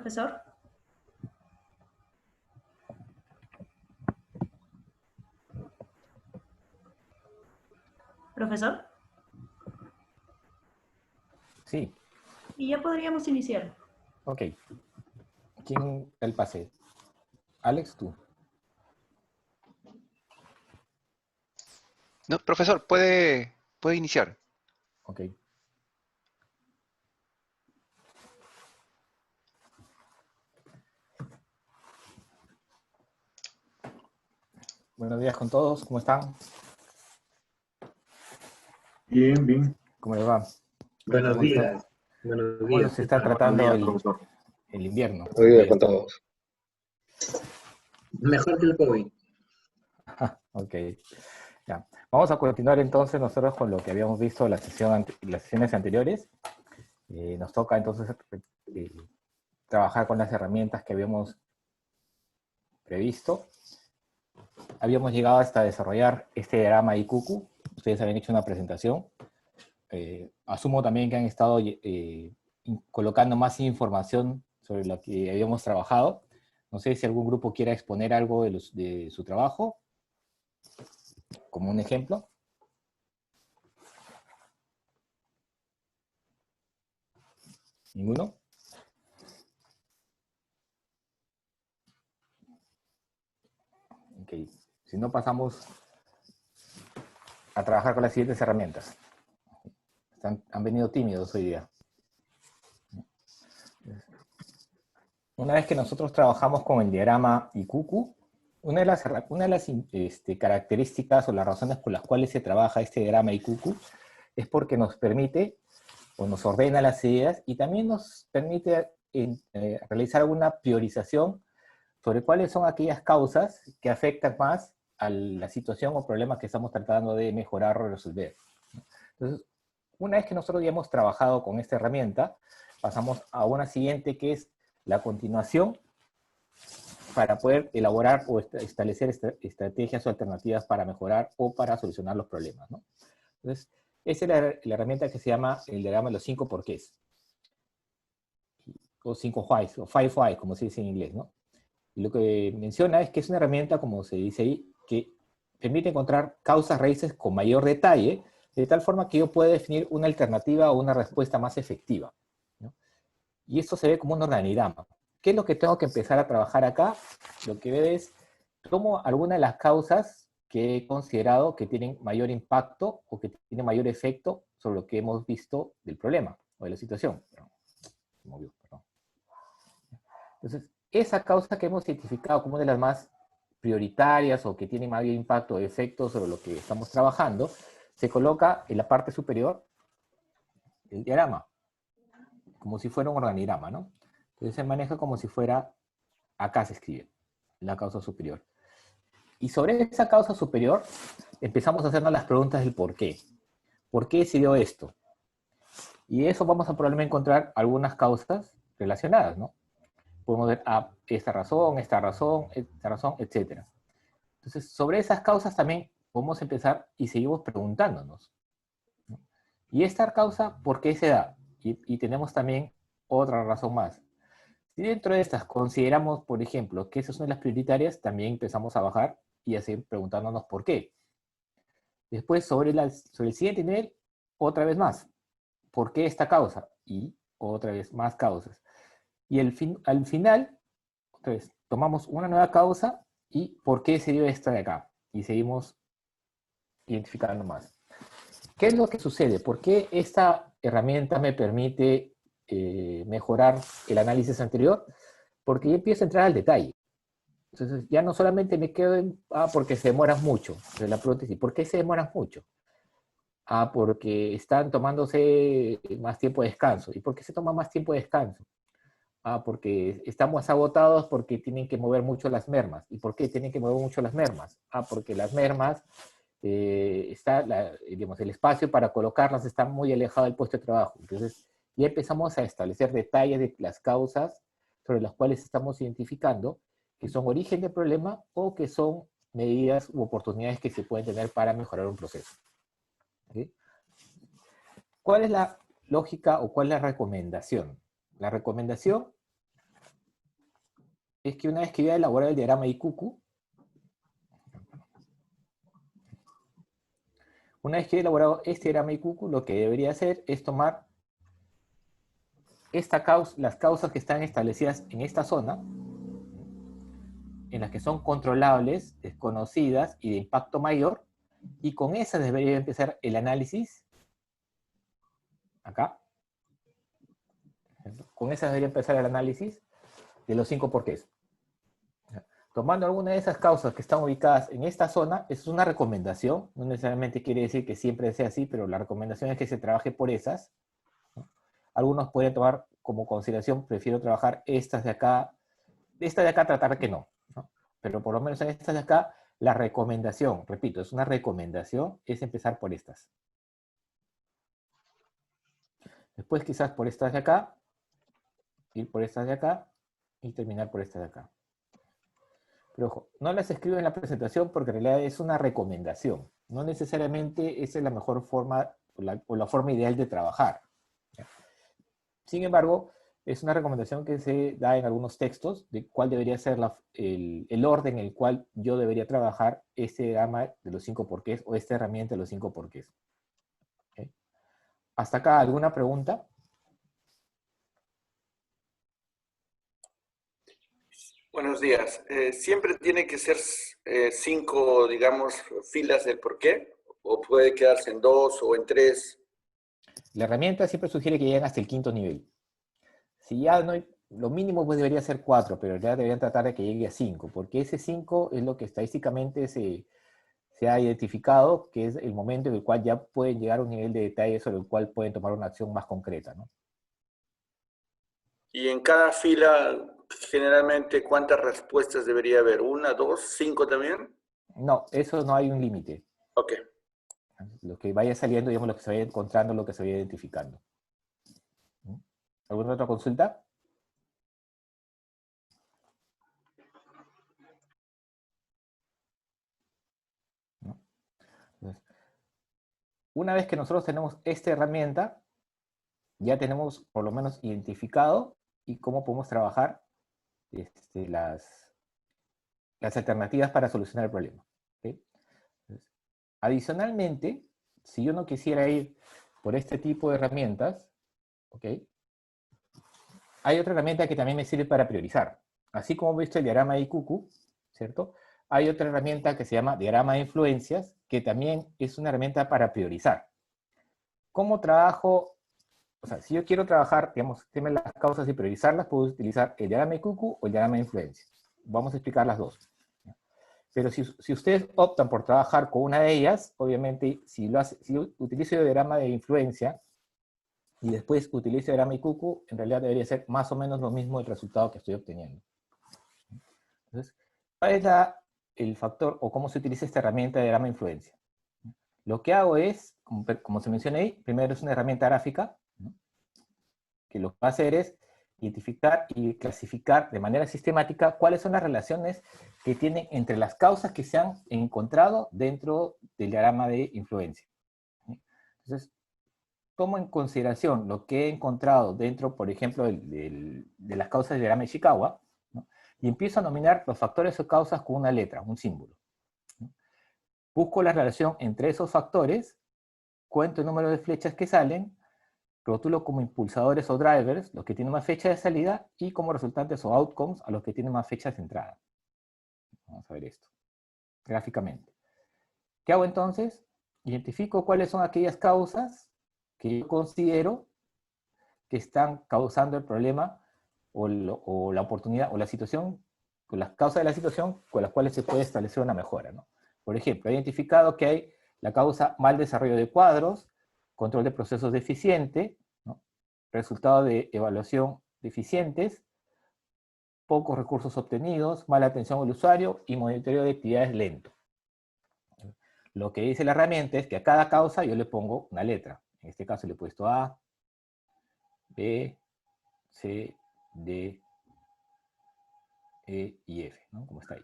profesor. Profesor. Sí. Y ya podríamos iniciar. Ok. ¿Quién da el pase? Alex, tú. No, profesor, puede iniciar. Ok. Buenos días con todos, ¿cómo están? Bien, bien. ¿Cómo les va? Buenos ¿Cómo días. está, Buenos cómo días. los está Buenos tratando días, profesor. el invierno? Buenos días con todos. Mejor que el COVID. Ok. Ya. Vamos a continuar entonces nosotros con lo que habíamos visto en las sesiones anteriores. Nos toca entonces trabajar con las herramientas que habíamos previsto. Habíamos llegado hasta desarrollar este diagrama IQQ. Ustedes habían hecho una presentación. Asumo también que han estado colocando más información sobre lo que habíamos trabajado. No sé si algún grupo quiera exponer algo de su trabajo, como un ejemplo. ¿Ninguno? Ok. Si no, pasamos a trabajar con las siguientes herramientas. Han venido tímidos hoy día. Una vez que nosotros trabajamos con el diagrama IQQ, una de las características o las razones por las cuales se trabaja este diagrama IQQ es porque nos permite o nos ordena las ideas y también nos permite realizar alguna priorización sobre cuáles son aquellas causas que afectan más a la situación o problema que estamos tratando de mejorar o resolver. Entonces, una vez que nosotros ya hemos trabajado con esta herramienta, pasamos a una siguiente que es la continuación para poder elaborar o establecer estrategias o alternativas para mejorar o para solucionar los problemas, ¿no? Entonces, esa es la herramienta que se llama el diagrama de los 5 porqués. O 5 whys, o 5 why, como se dice en inglés, ¿no? Y lo que menciona es que es una herramienta, como se dice ahí, que permite encontrar causas raíces con mayor detalle, de tal forma que yo pueda definir una alternativa o una respuesta más efectiva, ¿no? Y esto se ve como un organigrama. ¿Qué es lo que tengo que empezar a trabajar acá? Lo que veo es, tomo algunas de las causas que he considerado que tienen mayor impacto o que tienen mayor efecto sobre lo que hemos visto del problema o de la situación. Entonces, esa causa que hemos identificado como una de las más prioritarias o que tiene mayor impacto o efecto sobre lo que estamos trabajando, se coloca en la parte superior del diagrama, como si fuera un organigrama, ¿no? Entonces se maneja como si fuera, acá se escribe, la causa superior. Y sobre esa causa superior empezamos a hacernos las preguntas del por qué. ¿Por qué se dio esto? Y eso vamos a probablemente encontrar algunas causas relacionadas, ¿no? Podemos ver esta razón, etc. Entonces, sobre esas causas también podemos empezar y seguimos preguntándonos, ¿no? Y esta causa, ¿por qué se da? Y tenemos también otra razón más. Si dentro de estas consideramos, por ejemplo, que esas son las prioritarias, también empezamos a bajar y así preguntándonos por qué. Después, sobre el siguiente nivel, otra vez más. ¿Por qué esta causa? Y otra vez más causas. Y al final, otra vez, tomamos una nueva causa y ¿por qué se dio esta de acá? Y seguimos identificando más. ¿Qué es lo que sucede? ¿Por qué esta herramienta me permite mejorar el análisis anterior? Porque yo empiezo a entrar al detalle. Entonces ya no solamente me quedo en, porque se demoran mucho. Entonces la pregunta es, ¿por qué se demoran mucho? Porque están tomándose más tiempo de descanso. ¿Y por qué se toma más tiempo de descanso? Porque estamos agotados porque tienen que mover mucho las mermas. ¿Y por qué tienen que mover mucho las mermas? Porque las mermas, digamos, el espacio para colocarlas está muy alejado del puesto de trabajo. Entonces ya empezamos a establecer detalles de las causas sobre las cuales estamos identificando que son origen del problema o que son medidas u oportunidades que se pueden tener para mejorar un proceso. ¿Sí? ¿Cuál es la lógica o cuál es la recomendación? La recomendación es que una vez que ya he elaborado el diagrama de Ikuku, una vez que he elaborado este diagrama de Ikuku, lo que debería hacer es tomar las causas que están establecidas en esta zona, en las que son controlables, desconocidas y de impacto mayor, y con esas debería empezar el análisis, acá, con esas debería empezar el análisis de los 5 porqués. Tomando alguna de esas causas que están ubicadas en esta zona, es una recomendación, no necesariamente quiere decir que siempre sea así, pero la recomendación es que se trabaje por esas, ¿no? Algunos pueden tomar como consideración, prefiero trabajar estas de acá tratar que no, ¿no? Pero por lo menos en estas de acá, la recomendación, repito, es una recomendación, es empezar por estas. Después quizás por estas de acá, ir por estas de acá, y terminar por estas de acá. Pero ojo, no las escribo en la presentación porque en realidad es una recomendación. No necesariamente esa es la mejor forma o la forma ideal de trabajar. Sin embargo, es una recomendación que se da en algunos textos de cuál debería ser el orden en el cual yo debería trabajar este diagrama de los 5 porqués o esta herramienta de los 5 porqués. ¿Okay? ¿Hasta acá alguna pregunta? Buenos días. ¿Siempre tiene que ser 5, digamos, filas del porqué? ¿O puede quedarse en 2 o en 3? La herramienta siempre sugiere que lleguen hasta el 5º nivel. Si ya no hay, lo mínimo pues debería ser 4, pero ya deberían tratar de que llegue a 5, porque ese 5 es lo que estadísticamente se ha identificado, que es el momento en el cual ya pueden llegar a un nivel de detalle sobre el cual pueden tomar una acción más concreta, ¿no? Y en cada fila, generalmente, ¿cuántas respuestas debería haber? ¿1, 2, 5 también? No, eso no hay un límite. Ok. Lo que vaya saliendo, digamos, lo que se vaya encontrando, lo que se vaya identificando. ¿Alguna otra consulta? ¿No? Entonces, una vez que nosotros tenemos esta herramienta, ya tenemos por lo menos identificado y cómo podemos trabajar las alternativas para solucionar el problema. ¿Okay? Entonces, adicionalmente, si yo no quisiera ir por este tipo de herramientas, ¿okay? Hay otra herramienta que también me sirve para priorizar. Así como he visto el diagrama de Ikuku, ¿cierto? Hay otra herramienta que se llama diagrama de influencias, que también es una herramienta para priorizar. ¿Cómo trabajo? O sea, si yo quiero trabajar, digamos, tener las causas y priorizarlas, puedo utilizar el diagrama de Ikuku o el diagrama de influencias. Vamos a explicar las dos. Pero si ustedes optan por trabajar con una de ellas, obviamente, si utilizo el diagrama de influencia y después utilizo el diagrama de Ikuku, en realidad debería ser más o menos lo mismo el resultado que estoy obteniendo. Entonces, ¿cuál es el factor o cómo se utiliza esta herramienta de diagrama de influencia? Lo que hago es, como se menciona ahí, primero es una herramienta gráfica, ¿no? Que lo que va a hacer es identificar y clasificar de manera sistemática cuáles son las relaciones que tienen entre las causas que se han encontrado dentro del diagrama de influencia. Entonces, tomo en consideración lo que he encontrado dentro, por ejemplo, de las causas del diagrama de Ishikawa, ¿no? Y empiezo a nominar los factores o causas con una letra, un símbolo, ¿no? Busco la relación entre esos factores, cuento el número de flechas que salen, rotulo como impulsadores o drivers los que tienen más fecha de salida y como resultantes o outcomes a los que tienen más fechas de entrada. Vamos a ver esto gráficamente. ¿Qué hago entonces? Identifico cuáles son aquellas causas que yo considero que están causando el problema o la oportunidad o la situación, con las causas de la situación con las cuales se puede establecer una mejora, ¿no? Por ejemplo, he identificado que hay la causa mal desarrollo de cuadros, control de procesos deficiente, ¿no? Resultado de evaluación deficientes, pocos recursos obtenidos, mala atención al usuario y monitoreo de actividades lento. Lo que dice la herramienta es que a cada causa yo le pongo una letra. En este caso le he puesto A, B, C, D, E y F, ¿no? Como está ahí.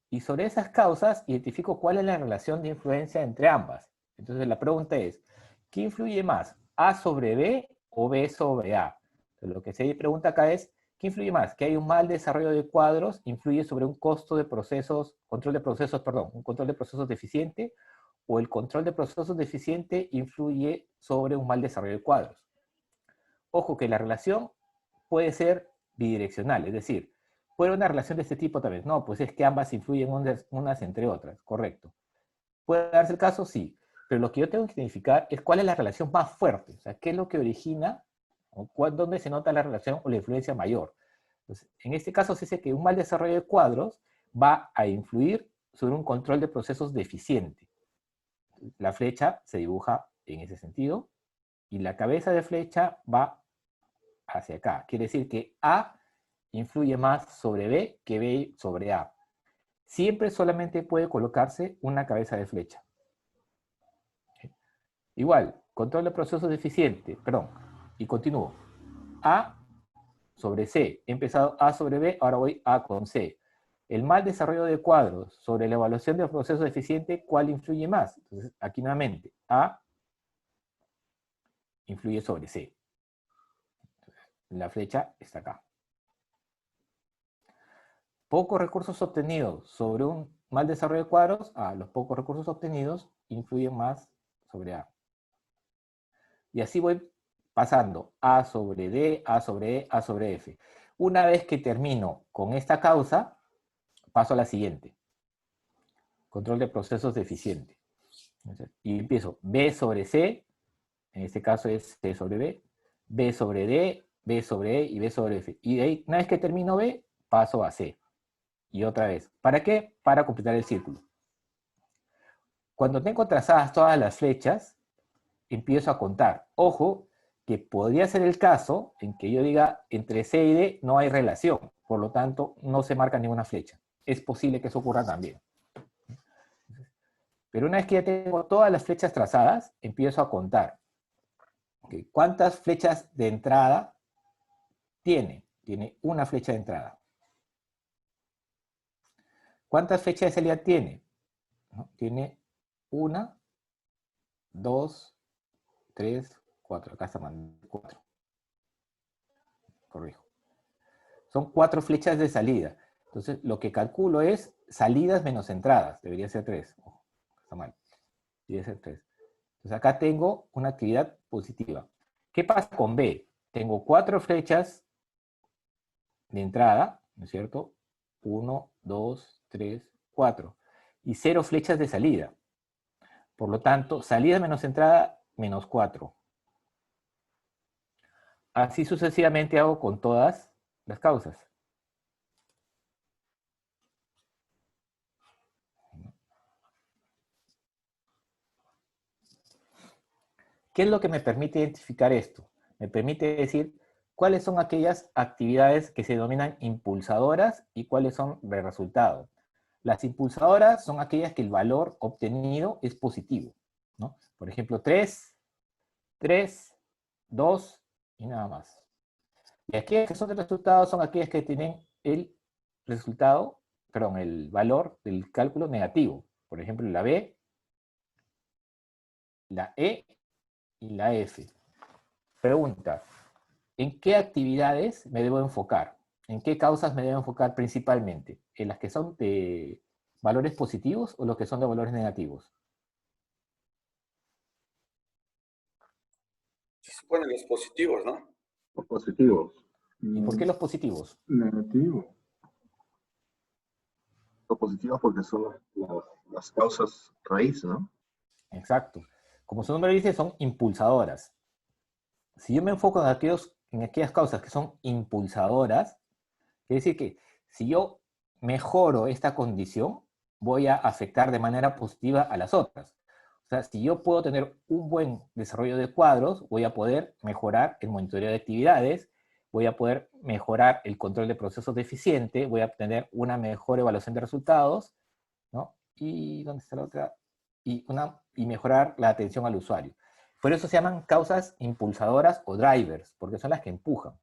Y sobre esas causas identifico cuál es la relación de influencia entre ambas. Entonces la pregunta es, ¿qué influye más? ¿A sobre B o B sobre A? Entonces, lo que se pregunta acá es, ¿Qué influye más? Que hay un mal desarrollo de cuadros, influye sobre un costo de procesos, un control de procesos deficiente, o el control de procesos deficiente influye sobre un mal desarrollo de cuadros. Ojo que la relación puede ser bidireccional, es decir, puede haber una relación de este tipo también. No, pues es que ambas influyen unas entre otras, correcto. ¿Puede darse el caso? Sí. Pero lo que yo tengo que identificar es cuál es la relación más fuerte, o sea, qué es lo que origina, o dónde se nota la relación o la influencia mayor. Entonces, en este caso se dice que un mal desarrollo de cuadros va a influir sobre un control de procesos deficiente. La flecha se dibuja en ese sentido, y la cabeza de flecha va hacia acá. Quiere decir que A influye más sobre B que B sobre A. Siempre solamente puede colocarse una cabeza de flecha. Igual, control de procesos deficiente, perdón, y continúo. A sobre C. He empezado A sobre B, ahora voy A con C. El mal desarrollo de cuadros sobre la evaluación del proceso deficiente, ¿cuál influye más? Entonces, aquí nuevamente, A influye sobre C. La flecha está acá. Pocos recursos obtenidos sobre un mal desarrollo de cuadros, los pocos recursos obtenidos influyen más sobre A. Y así voy pasando A sobre D, A sobre E, A sobre F. Una vez que termino con esta causa, paso a la siguiente. Control de procesos deficiente. Y empiezo B sobre C, en este caso es C sobre B, B sobre D, B sobre E y B sobre F. Y de ahí, una vez que termino B, paso a C. Y otra vez. ¿Para qué? Para completar el círculo. Cuando tengo trazadas todas las flechas, empiezo a contar. Ojo, que podría ser el caso en que yo diga entre C y D no hay relación, por lo tanto no se marca ninguna flecha. Es posible que eso ocurra también. Pero una vez que ya tengo todas las flechas trazadas, empiezo a contar. ¿Okay? ¿Cuántas flechas de entrada tiene? Tiene una flecha de entrada. ¿Cuántas flechas de salida tiene? ¿No? Tiene 1, 2, 3, 4. Acá está mal, 4. Corrijo. Son 4 flechas de salida. Entonces, lo que calculo es salidas menos entradas. Debería ser 3. Ojo, está mal. Debería ser 3. Entonces, acá tengo una actividad positiva. ¿Qué pasa con B? Tengo 4 flechas de entrada, ¿no es cierto? 1, 2, 3, 4. Y 0 flechas de salida. Por lo tanto, salida menos entrada, menos 4. Así sucesivamente hago con todas las causas. ¿Qué es lo que me permite identificar esto? Me permite decir cuáles son aquellas actividades que se denominan impulsadoras y cuáles son de resultado. Las impulsadoras son aquellas que el valor obtenido es positivo, ¿no? Por ejemplo, 3, 3, 2 y nada más. Y aquellas que son de resultado son aquellas que tienen el resultado, perdón, el valor del cálculo negativo. Por ejemplo, la B, la E y la F. Pregunta, ¿en qué actividades me debo enfocar? ¿En qué causas me debo enfocar principalmente? ¿En las que son de valores positivos o los que son de valores negativos? Se suponen los positivos, ¿no? Los positivos. ¿Y por qué los positivos? Negativos. Los positivos porque son las causas raíz, ¿no? Exacto. Como su nombre dice, son impulsadoras. Si yo me enfoco en aquellas causas que son impulsadoras, quiere decir que si yo mejoro esta condición, voy a afectar de manera positiva a las otras. O sea, si yo puedo tener un buen desarrollo de cuadros, voy a poder mejorar el monitoreo de actividades, voy a poder mejorar el control de procesos deficiente, voy a obtener una mejor evaluación de resultados, ¿no? Y, ¿dónde está la otra? Y mejorar la atención al usuario. Por eso se llaman causas impulsadoras o drivers, porque son las que empujan.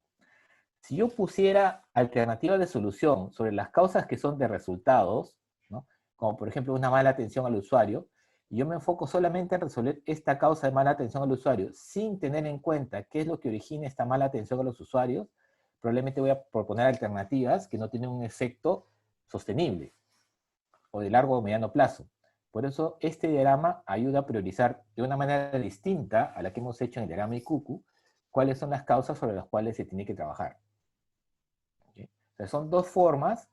Si yo pusiera alternativas de solución sobre las causas que son de resultados, ¿no? Como por ejemplo una mala atención al usuario, y yo me enfoco solamente en resolver esta causa de mala atención al usuario, sin tener en cuenta qué es lo que origina esta mala atención a los usuarios, probablemente voy a proponer alternativas que no tienen un efecto sostenible o de largo o mediano plazo. Por eso este diagrama ayuda a priorizar de una manera distinta a la que hemos hecho en el diagrama Ikuku cuáles son las causas sobre las cuales se tiene que trabajar. ¿Okay? O sea, son dos formas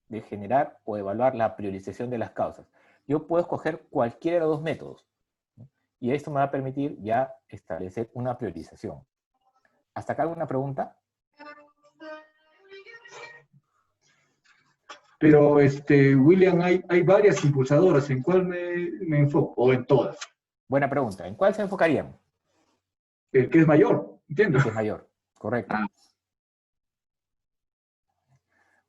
de generar o evaluar la priorización de las causas. Yo puedo escoger cualquiera de los dos métodos, ¿no? Y esto me va a permitir ya establecer una priorización. ¿Hasta acá alguna pregunta? Pero, William, hay varias impulsadoras. ¿En cuál me enfoco? ¿O en todas? Buena pregunta. ¿En cuál se enfocarían? El que es mayor, ¿entiendes? El que es mayor. Correcto. Ah.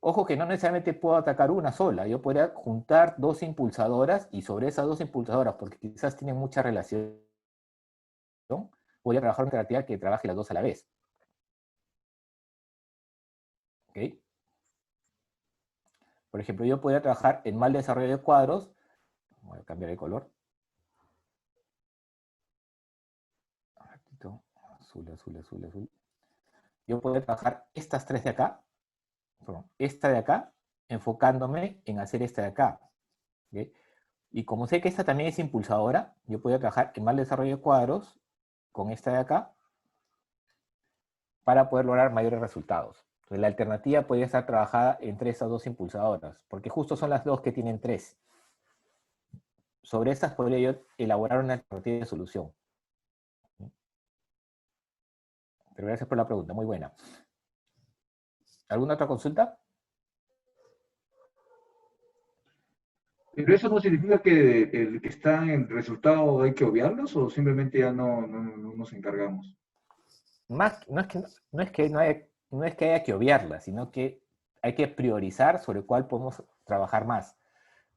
Ojo que no necesariamente puedo atacar una sola. Yo podría juntar dos impulsadoras y sobre esas dos impulsadoras, porque quizás tienen mucha relación, voy a trabajar una alternativa que trabaje las dos a la vez. ¿Ok? Por ejemplo, yo podría trabajar en mal desarrollo de cuadros. Voy a cambiar el color. Azul, azul, azul, azul. Yo podría trabajar estas tres de acá, perdón, esta de acá, enfocándome en hacer esta de acá. ¿Okay? Y como sé que esta también es impulsadora, yo podría trabajar en mal desarrollo de cuadros con esta de acá para poder lograr mayores resultados. Entonces, la alternativa podría estar trabajada entre esas dos impulsadoras, porque justo son las dos que tienen 3. Sobre estas podría yo elaborar una alternativa de solución. Pero gracias por la pregunta, muy buena. ¿Alguna otra consulta? ¿Pero eso no significa que el que está en resultado hay que obviarlos o simplemente ya no nos encargamos? Más, no es que haya que obviarlas, sino que hay que priorizar sobre cuál podemos trabajar más.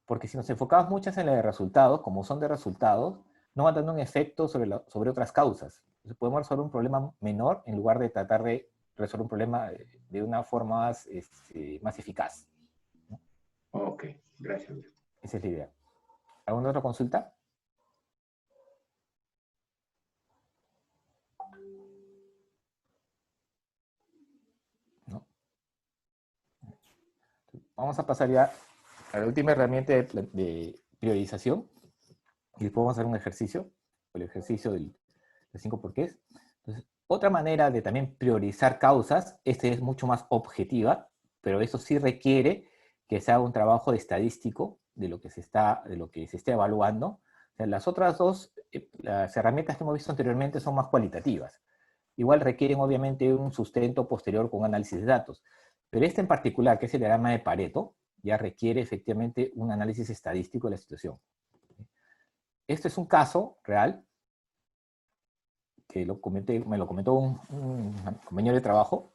Porque si nos enfocamos muchas en la de resultados, como son de resultados, no van dando un efecto sobre otras causas. Entonces podemos resolver un problema menor en lugar de tratar de resolver un problema de una forma más eficaz, ¿no? Ok, gracias. Esa es la idea. ¿Alguna otra consulta? ¿No? Vamos a pasar ya a la última herramienta de priorización y después vamos a hacer un ejercicio, el ejercicio de 5 porqués. Entonces, otra manera de también priorizar causas, es mucho más objetiva, pero eso sí requiere que se haga un trabajo estadístico de lo que se está evaluando. O sea, las otras dos, las herramientas que hemos visto anteriormente son más cualitativas. Igual requieren obviamente un sustento posterior con análisis de datos. Pero este en particular, que es el diagrama de Pareto, ya requiere efectivamente un análisis estadístico de la situación. Este es un caso real que me lo comentó un compañero de trabajo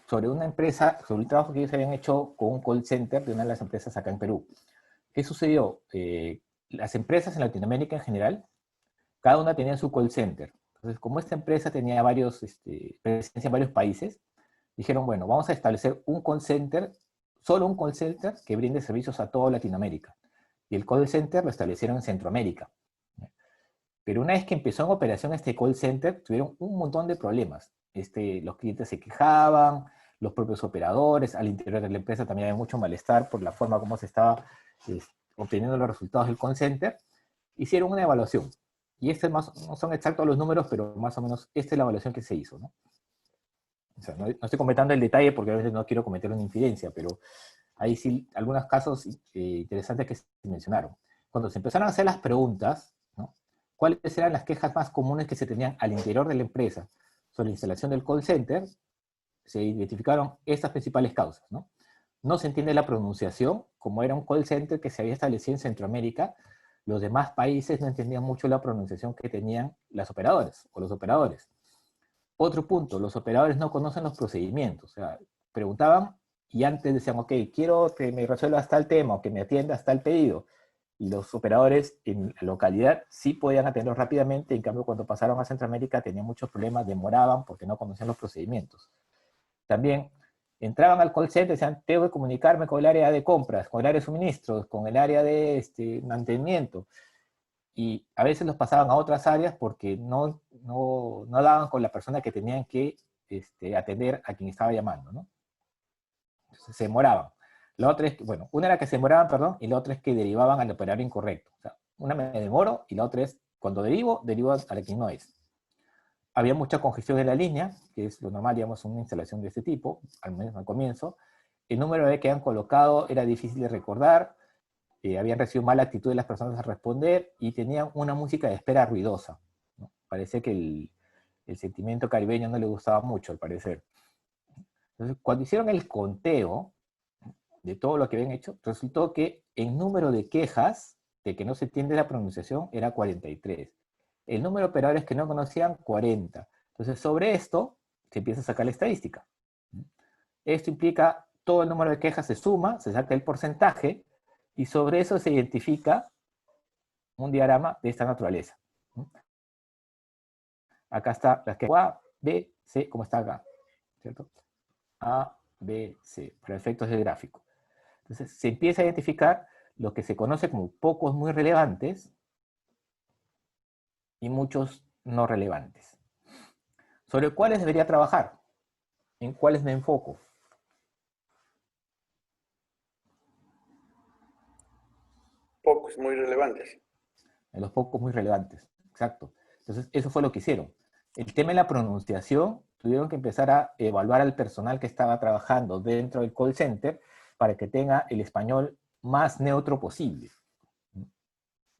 sobre una empresa, sobre un trabajo que ellos habían hecho con un call center de una de las empresas acá en Perú. ¿Qué sucedió? Las empresas en Latinoamérica en general, cada una tenía su call center. Entonces, como esta empresa tenía presencia en varios países, dijeron, bueno, vamos a establecer un call center, solo un call center que brinde servicios a toda Latinoamérica. Y el call center lo establecieron en Centroamérica. Pero una vez que empezó en operación este call center, tuvieron un montón de problemas. Los clientes se quejaban, los propios operadores, al interior de la empresa también había mucho malestar por la forma como se estaba obteniendo los resultados del call center. Hicieron una evaluación. Y no son exactos los números, pero más o menos esta es la evaluación que se hizo, ¿no? O sea, no estoy comentando el detalle porque a veces no quiero cometer una infidencia, pero hay sí algunos casos interesantes que se mencionaron. Cuando se empezaron a hacer las preguntas, ¿no? ¿Cuáles eran las quejas más comunes que se tenían al interior de la empresa sobre la instalación del call center? Se identificaron estas principales causas, ¿no? No se entiende la pronunciación, como era un call center que se había establecido en Centroamérica, los demás países no entendían mucho la pronunciación que tenían las operadoras o los operadores. Otro punto, los operadores no conocen los procedimientos, o sea, preguntaban y antes decían, ok, quiero que me resuelvas tal tema o que me atiendas tal pedido. Y los operadores en la localidad sí podían atenderlo rápidamente, en cambio cuando pasaron a Centroamérica tenían muchos problemas, demoraban porque no conocían los procedimientos. También entraban al call center y decían, tengo que comunicarme con el área de compras, con el área de suministros, con el área de mantenimiento. Y a veces los pasaban a otras áreas porque no daban con la persona que tenían que atender a quien estaba llamando, ¿no? Entonces se demoraban. La otra es, bueno, una era que se demoraban, perdón, y la otra es que derivaban al operario incorrecto. O sea, una me demoro y la otra es, cuando derivo a quien no es. Había mucha congestión en la línea, que es lo normal, digamos, en una instalación de este tipo, al menos al comienzo. El número de que han colocado era difícil de recordar, habían recibido mala actitud de las personas a responder y tenían una música de espera ruidosa, ¿no? Parece que el sentimiento caribeño no le gustaba mucho, al parecer. Entonces, cuando hicieron el conteo de todo lo que habían hecho, resultó que el número de quejas de que no se entiende la pronunciación era 43. El número de operadores que no conocían, 40. Entonces, sobre esto se empieza a sacar la estadística. Esto implica todo el número de quejas se suma, se saca el porcentaje, y sobre eso se identifica un diagrama de esta naturaleza. Acá está las quejas A, B, C, como está acá, ¿cierto? A, B, C, para efectos del gráfico. Entonces, se empieza a identificar lo que se conoce como pocos muy relevantes y muchos no relevantes. ¿Sobre cuáles debería trabajar? ¿En cuáles me enfoco? Pocos, muy relevantes. En los pocos muy relevantes, exacto. Entonces, eso fue lo que hicieron. El tema de la pronunciación, tuvieron que empezar a evaluar al personal que estaba trabajando dentro del call center para que tenga el español más neutro posible.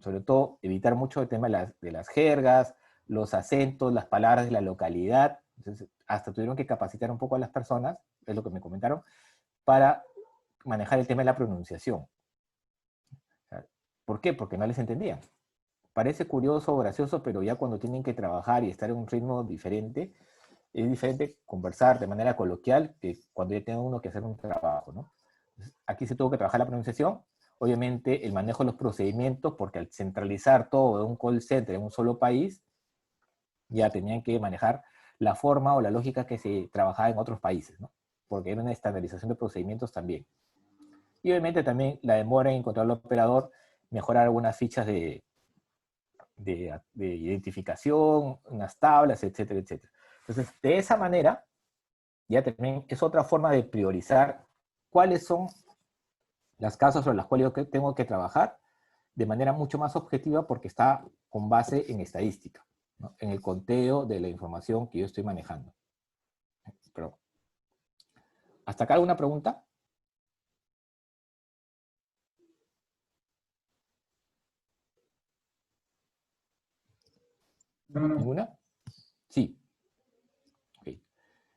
Sobre todo, evitar mucho el tema de las jergas, los acentos, las palabras de la localidad. Entonces, hasta tuvieron que capacitar un poco a las personas, es lo que me comentaron, para manejar el tema de la pronunciación. ¿Por qué? Porque no les entendían. Parece curioso o gracioso, pero ya cuando tienen que trabajar y estar en un ritmo diferente, es diferente conversar de manera coloquial que cuando ya tiene uno que hacer un trabajo, ¿no? Aquí se tuvo que trabajar la pronunciación, obviamente el manejo de los procedimientos, porque al centralizar todo de un call center en un solo país, ya tenían que manejar la forma o la lógica que se trabajaba en otros países, ¿no? Porque era una estandarización de procedimientos también. Y obviamente también la demora en encontrar al operador, mejorar algunas fichas de identificación, unas tablas, etcétera, etcétera. Entonces, de esa manera, ya también es otra forma de priorizar cuáles son las causas sobre las cuales yo tengo que trabajar de manera mucho más objetiva porque está con base en estadística, ¿no? En el conteo de la información que yo estoy manejando. Pero, ¿hasta acá alguna pregunta? No. ¿Ninguna? Sí. Okay.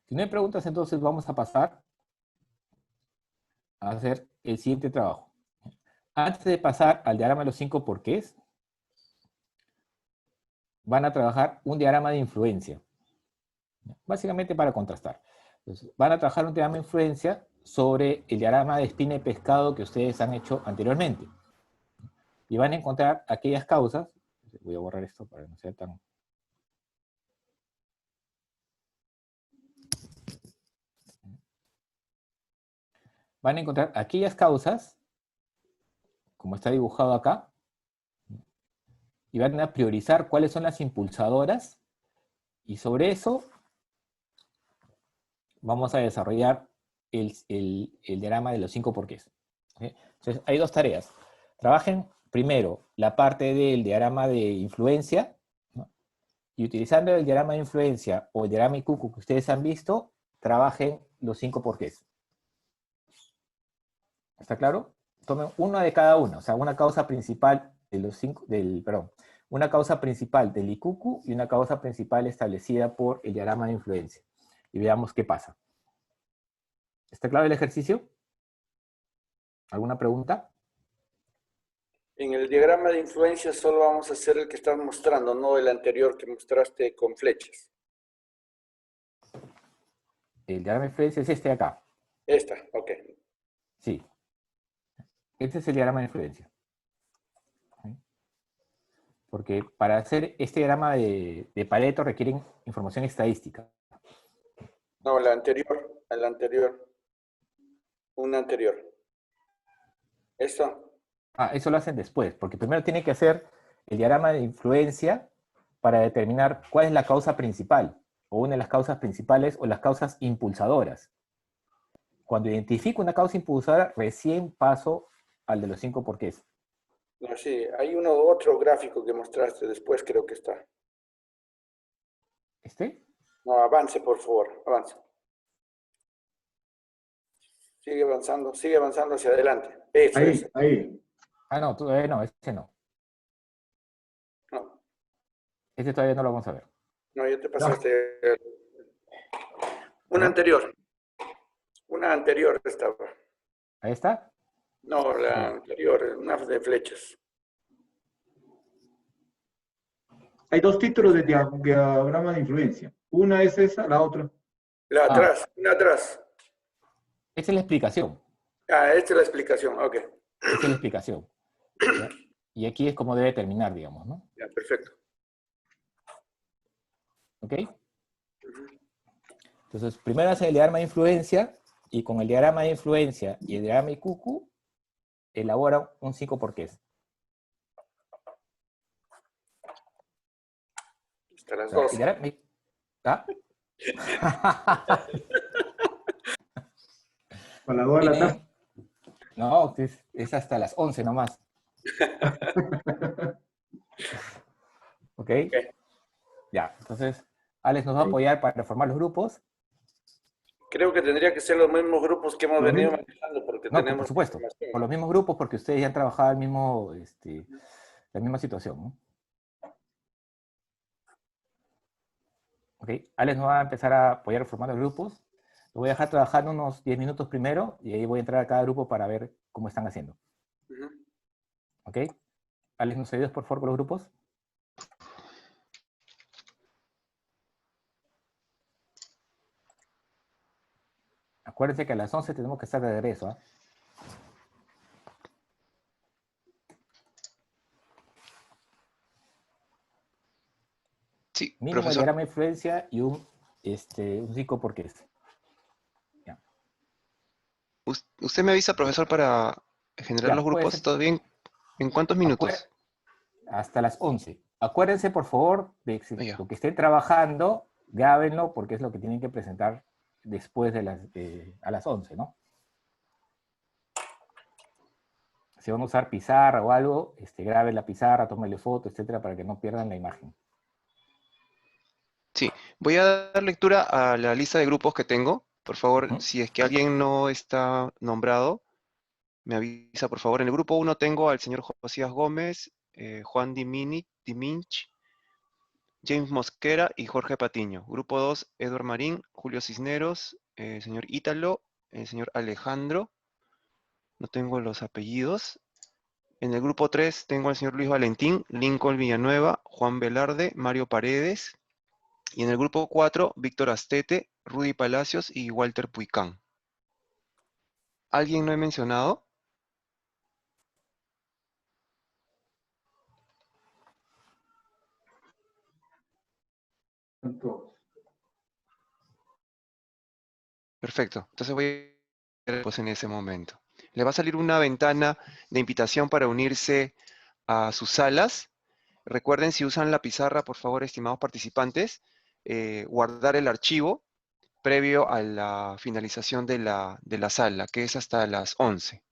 Si no hay preguntas, entonces vamos a pasar a hacer el siguiente trabajo. Antes de pasar al diagrama de los 5 porqués, van a trabajar un diagrama de influencia. Básicamente para contrastar. Entonces, van a trabajar un diagrama de influencia sobre el diagrama de espina y pescado que ustedes han hecho anteriormente. Y van a encontrar aquellas causas. Voy a borrar esto para que no sea tan... Van a encontrar aquellas causas, como está dibujado acá, y van a priorizar cuáles son las impulsadoras, y sobre eso vamos a desarrollar el diagrama de los 5 porqués. ¿Okay? Entonces, hay dos tareas. Trabajen primero la parte del diagrama de influencia, ¿no? Y utilizando el diagrama de influencia o el diagrama ICUCU que ustedes han visto, trabajen los 5 porqués. ¿Está claro? Tomen uno de cada uno, o sea, una causa principal de los 5, una causa principal del ICUCU y una causa principal establecida por el diagrama de influencia. Y veamos qué pasa. ¿Está claro el ejercicio? ¿Alguna pregunta? En el diagrama de influencia solo vamos a hacer el que estás mostrando, no el anterior que mostraste con flechas. El diagrama de influencia es este de acá. Esta, ok. Sí. Este es el diagrama de influencia. ¿Sí? Porque para hacer este diagrama de Pareto requieren información estadística. No, la anterior, el anterior. Una anterior. ¿Esto? Ah, eso lo hacen después, porque primero tienen que hacer el diagrama de influencia para determinar cuál es la causa principal. o una de las causas principales o las causas impulsadoras. Cuando identifico una causa impulsora, recién paso al de los 5 porqués. No, sí, hay otro gráfico que mostraste después, creo que está. ¿Este? No, avance, por favor, avance. Sigue avanzando hacia adelante. Eso Ahí, es. ahí. Ah, no, no, este no. No, Este todavía no lo vamos a ver. no, ya te Ya. pasaste. Una ¿Ya? anterior. Una anterior estaba. Ahí está. No, la Ya. anterior, una de flechas. Hay dos títulos de diagrama de influencia. Una es esa, la otra. La Ah, atrás, una atrás. esta es la explicación. Ah, esta es la explicación. Ok, Esta es la explicación. ¿Ya? Y aquí es como debe terminar, digamos, ¿no? ya, perfecto. ¿Ok? Entonces, primero hace el diagrama de influencia, y con el diagrama de influencia y el diagrama de IQQ, elabora un 5 porqués. Hasta las O sea, el 12. diagrama... ¿Ah? Para la 2 de la tarde. No, es hasta las 11 nomás. ¿Ok? Ok. Ya, entonces, Alex nos va a apoyar para formar los grupos. Creo que tendría que ser los mismos grupos que hemos Lo venido mismo. manejando porque No, por tenemos supuesto, información, por ¿no? los mismos grupos, porque ustedes ya han trabajado el mismo, la misma situación, ¿no? ¿Ok? Alex nos va a empezar a apoyar formando grupos. Lo voy a dejar trabajando unos 10 minutos primero y ahí voy a entrar a cada grupo para ver cómo están haciendo. Ujú. ¿Ok? Alex, ¿nos ayudas por favor con los grupos? Acuérdense que a las 11 tenemos que estar de regreso, ¿ah? Sí, Mínimo el profesor. diagrama de influencia y un 5 porqués. Ya, Usted me avisa, profesor, para generar los ya puede grupos. ser. ¿Todo bien? ¿En cuántos Acuér- minutos? Hasta las 11. Acuérdense, por favor, de Ah, ya. lo que estén trabajando, grábenlo porque es lo que tienen que presentar después a las 11, ¿no? Si van a usar pizarra o algo, graben la pizarra, tómenle foto, etcétera, para que no pierdan la imagen. Sí, voy a dar lectura a la lista de grupos que tengo. Por favor, ¿Mm? si es que alguien no está nombrado, me avisa, por favor. En el grupo 1 tengo al señor Josías Gómez, Juan Diminch, James Mosquera y Jorge Patiño. Grupo 2, Eduard Marín, Julio Cisneros, señor Ítalo, el señor Alejandro. No tengo los apellidos. En el grupo 3 tengo al señor Luis Valentín, Lincoln Villanueva, Juan Velarde, Mario Paredes. Y en el grupo 4, Víctor Astete, Rudy Palacios y Walter Puicán. ¿Alguien no he mencionado? Entonces, Perfecto. Entonces voy a ver pues en ese momento. Le va a salir una ventana de invitación para unirse a sus salas. Recuerden, si usan la pizarra, por favor, estimados participantes, guardar el archivo previo a la finalización de la sala, que es hasta las 11.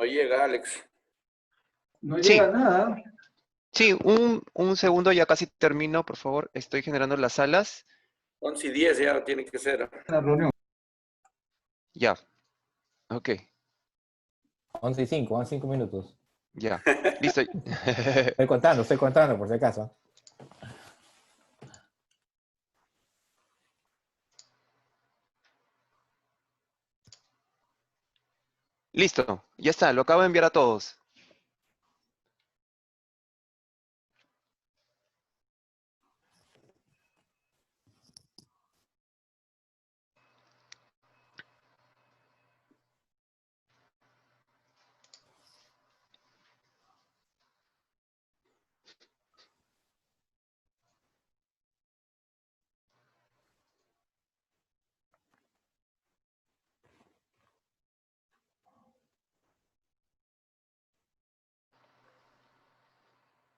No llega, Alex. No Sí. llega nada. Sí, un segundo, ya casi termino, por favor. Estoy generando las salas. 11:10 ya tiene que ser. La reunión. Ya. Ok, 11:05, van 5 minutos. ya. Listo. Estoy contando por si acaso. Listo. Ya está, lo acabo de enviar a todos.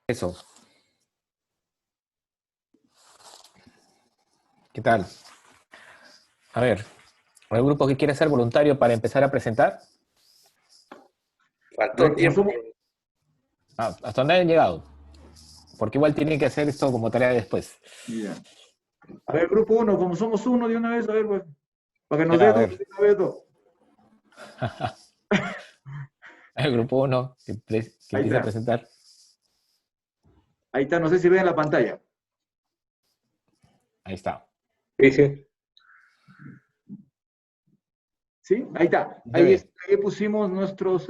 Eso. ¿Qué tal? A ver, ¿hay grupo que quiere ser voluntario para empezar a presentar? Faltó Como tiempo. somos- ¿Hasta dónde han llegado? Porque igual tienen que hacer esto como tarea después. Ya. A ver, grupo 1, como somos uno de una vez, a ver, pues, para que nos Ya, a dé ver. dos, de una vez dos. El grupo 1 que Ahí empieza a está. presentar. Ahí está, no sé si ven la pantalla. Ahí está. Sí, sí. ¿Sí? Ahí está. Ya ve. Ahí pusimos nuestros,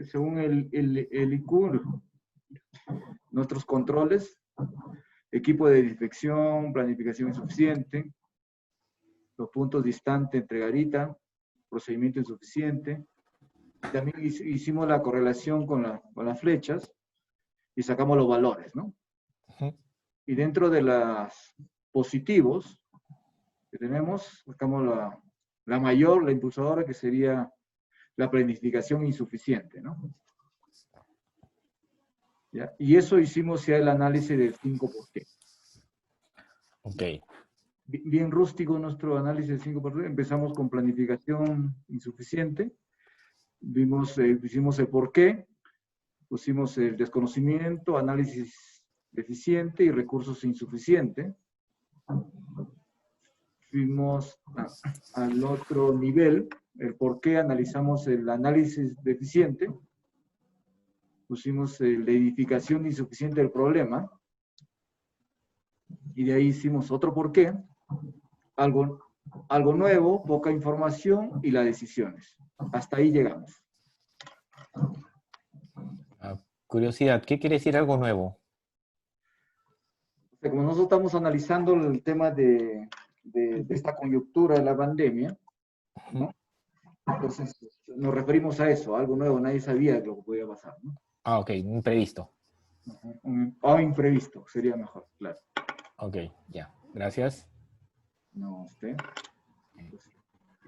según el IQ, nuestros controles, equipo de desinfección, planificación insuficiente, los puntos distantes entre garita, procedimiento insuficiente. También hicimos la correlación con las flechas y sacamos los valores, ¿no? Ujú. Y dentro de los positivos que tenemos, sacamos la mayor, la impulsadora, que sería la planificación insuficiente, ¿no? ¿Ya? Y eso hicimos ya el análisis del 5%. Ok. Bien rústico nuestro análisis del 5%. Empezamos con planificación insuficiente. Hicimos el por qué, pusimos el desconocimiento, análisis deficiente y recursos insuficientes. Fuimos al otro nivel, el por qué analizamos el análisis deficiente, pusimos la edificación insuficiente del problema, y de ahí hicimos otro por qué, algo nuevo, poca información y las decisiones. Hasta ahí llegamos. Curiosidad, ¿qué quiere decir algo nuevo? Como nosotros estamos analizando el tema de esta coyuntura de la pandemia, ¿no? Entonces nos referimos a eso, algo nuevo, nadie sabía lo que podía pasar, ¿no? Ok, imprevisto. O imprevisto, sería mejor, claro. Ok, ya. Gracias. No, usted.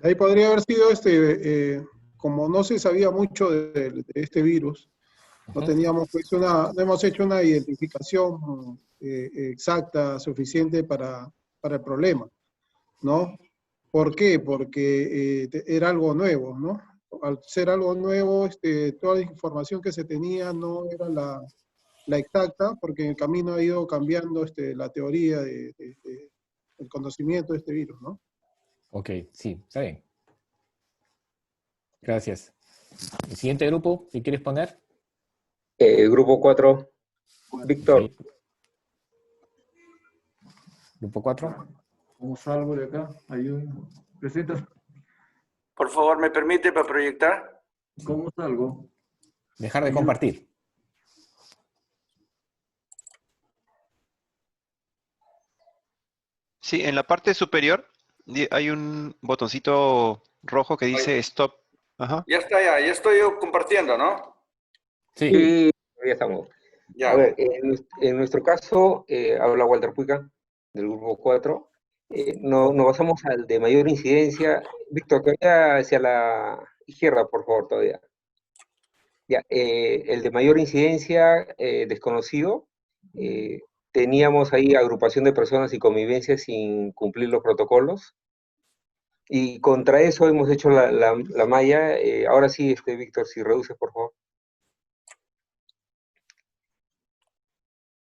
Ahí podría haber sido como no se sabía mucho de este virus, no Ujú. teníamos pues no hemos hecho una identificación exacta, suficiente para el problema, ¿no? ¿Por qué? Porque era algo nuevo, ¿no? Al ser algo nuevo, toda la información que se tenía no era la exacta, porque en el camino ha ido cambiando la teoría del conocimiento de este virus, ¿no? Ok, sí, está bien. Gracias. ¿El siguiente grupo que quieres poner? Grupo 4, Víctor. Ok. Grupo 4. ¿Cómo salgo de acá? Ayúdenme. Presenta. Por favor, ¿me permite para proyectar? ¿Cómo salgo? Dejar de Ayuda. compartir. Sí, en la parte superior hay un botoncito rojo que dice Stop. Ajá. Ya está, ya estoy yo compartiendo, ¿no? Sí. Sí, ya estamos. Ya. A ver, en nuestro caso, habla Walter Puica, del grupo 4. Nos basamos al de mayor incidencia. Víctor, que vaya hacia la izquierda, por favor, todavía. Ya, el de mayor incidencia, desconocido. Teníamos ahí agrupación de personas y convivencia sin cumplir los protocolos. Y contra eso hemos hecho la malla. Ahora sí, Víctor, si reduces, por favor.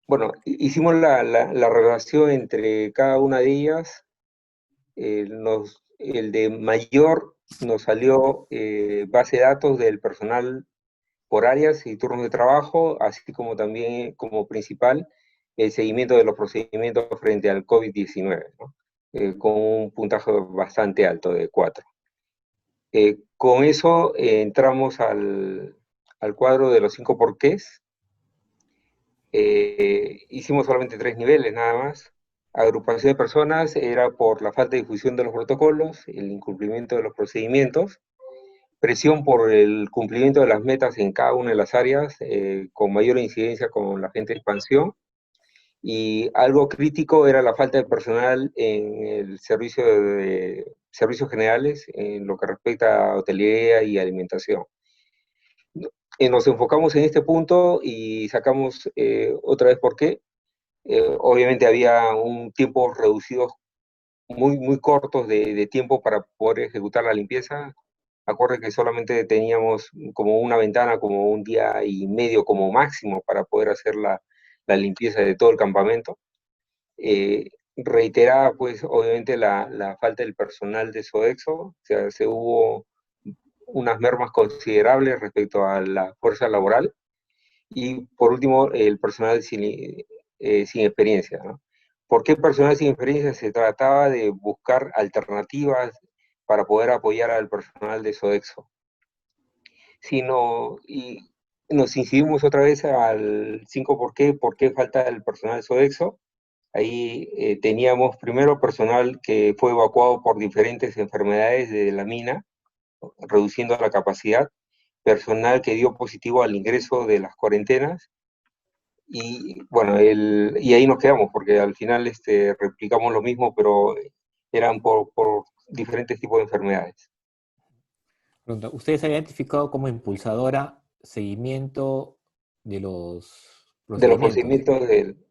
Bueno, hicimos la relación entre cada una de ellas. El de mayor nos salió base de datos del personal por áreas y turnos de trabajo, así como también como principal el seguimiento de los procedimientos frente al COVID-19, ¿no? Con un puntaje bastante alto de 4. Con eso entramos al cuadro de los 5 porqués. Hicimos solamente 3 niveles nada más. Agrupación de personas era por la falta de difusión de los protocolos, el incumplimiento de los procedimientos, presión por el cumplimiento de las metas en cada una de las áreas, con mayor incidencia con la gente de expansión, y algo crítico era la falta de personal en el servicio de servicios generales, en lo que respecta a hotelería y alimentación. Nos enfocamos en este punto y sacamos otra vez por qué. Obviamente había un tiempo reducido, muy cortos de tiempo para poder ejecutar la limpieza. Acuérdense que solamente teníamos como una ventana, como un día y medio como máximo para poder hacer la limpieza de todo el campamento. Reiteraba, pues, obviamente la falta del personal de Sodexo, o sea, se hubo unas mermas considerables respecto a la fuerza laboral. Y por último, el personal sin experiencia, ¿no? ¿Por qué personal sin experiencia? Se trataba de buscar alternativas para poder apoyar al personal de Sodexo. Y nos incidimos otra vez al 5 ¿por qué falta el personal de Sodexo? Ahí teníamos primero personal que fue evacuado por diferentes enfermedades de la mina, reduciendo la capacidad, personal que dio positivo al ingreso de las cuarentenas, y bueno, y ahí nos quedamos, porque al final replicamos lo mismo, pero eran por diferentes tipos de enfermedades. Pregunta, ¿ustedes han identificado como impulsadora seguimiento de los De los procedimientos? procedimientos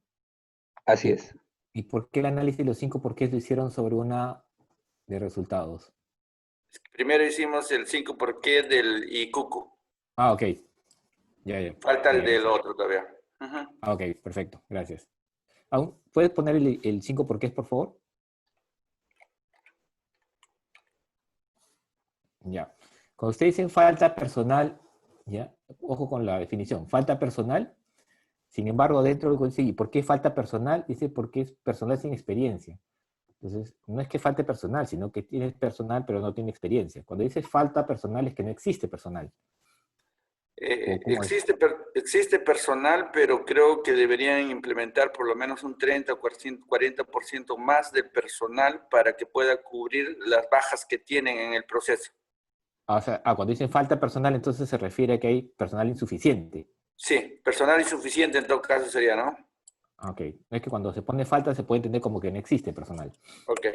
así es. ¿Y por qué el análisis de los 5 porqués lo hicieron sobre una de resultados? Primero hicimos el 5 por qué del ICUCU. Ah, ok. Ya. Falta el Ya. del otro todavía. Ah, ok, perfecto, gracias. ¿Puedes poner el 5 porqués, por favor? Ya. Cuando ustedes dicen falta personal, ya, ojo con la definición, falta personal, sin embargo, dentro del código, ¿y por qué falta personal? Dice porque es personal sin experiencia. Entonces, no es que falte personal, sino que tienes personal pero no tiene experiencia. Cuando dices falta personal es que no existe personal. Existe personal, pero creo que deberían implementar por lo menos un 30 o 40% más de personal para que pueda cubrir las bajas que tienen en el proceso. O sea, cuando dicen falta personal, entonces se refiere a que hay personal insuficiente. Sí, personal insuficiente en todo caso sería, ¿no? Ok, es que cuando se pone falta se puede entender como que no existe personal. Ok.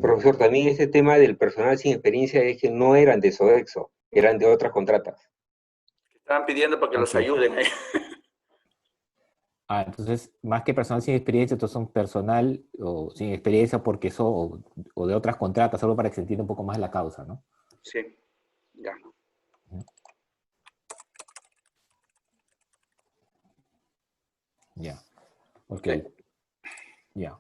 Profesor, también este tema del personal sin experiencia es que no eran de Sodexo, eran de otras contratas. Estaban pidiendo para que los ayuden ahí. Entonces, más que personal sin experiencia, entonces son personal o sin experiencia porque son o de otras contratas, solo para que se entienda un poco más la causa, ¿no? Sí, ya. Ya, ok. Ya.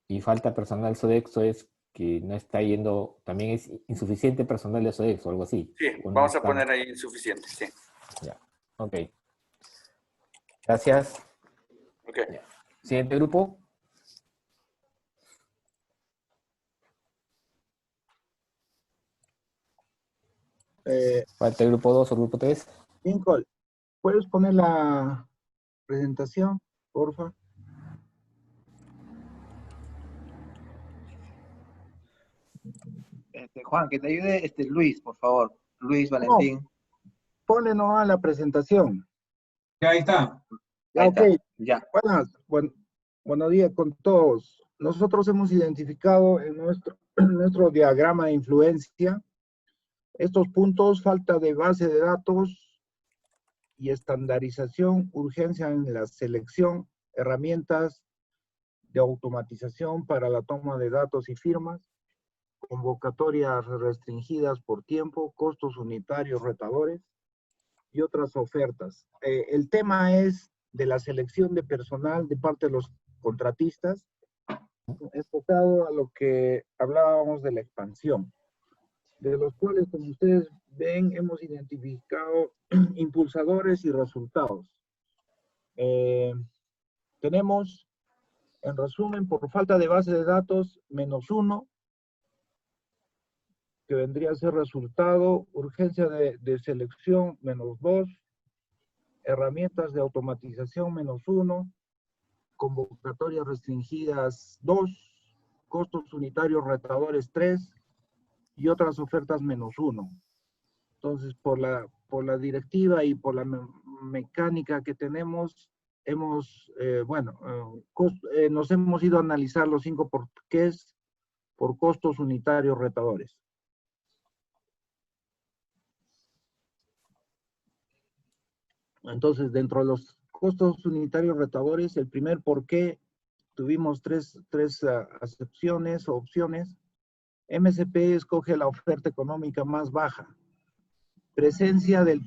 Y falta personal Sodexo es que no está yendo, también es insuficiente personal de Sodexo, algo así. Sí, vamos a poner ahí insuficiente, sí. Ya, ok. Gracias. Ok. Ya. Siguiente grupo. Falta el grupo 2 o grupo 3. Lincoln, ¿puedes poner la presentación, porfa? Juan, que te ayude Luis, por favor. Luis Valentín. No, ponle nomás la presentación. Ya ahí está. Ya, ok. Ya. Buenos días con todos. Nosotros hemos identificado en nuestro diagrama de influencia estos puntos: falta de base de datos y estandarización, urgencia en la selección, herramientas de automatización para la toma de datos y firmas, convocatorias restringidas por tiempo, costos unitarios retadores y otras ofertas. El tema es de la selección de personal de parte de los contratistas, enfocado a lo que hablábamos de la expansión, de los cuales, como ustedes ven, hemos identificado impulsadores y resultados. Tenemos, en resumen, por falta de base de datos, -1, que vendría a ser resultado, urgencia de selección, -2, herramientas de automatización, -1, convocatorias restringidas, 2, costos unitarios retadores, 3, y otras ofertas, -1. Entonces, por la directiva y por la mecánica que tenemos, nos hemos ido a analizar los 5 porqués por costos unitarios retadores. Entonces, dentro de los costos unitarios retadores, el primer porqué, tuvimos tres acepciones o opciones. MSP escoge la oferta económica más baja. Presencia de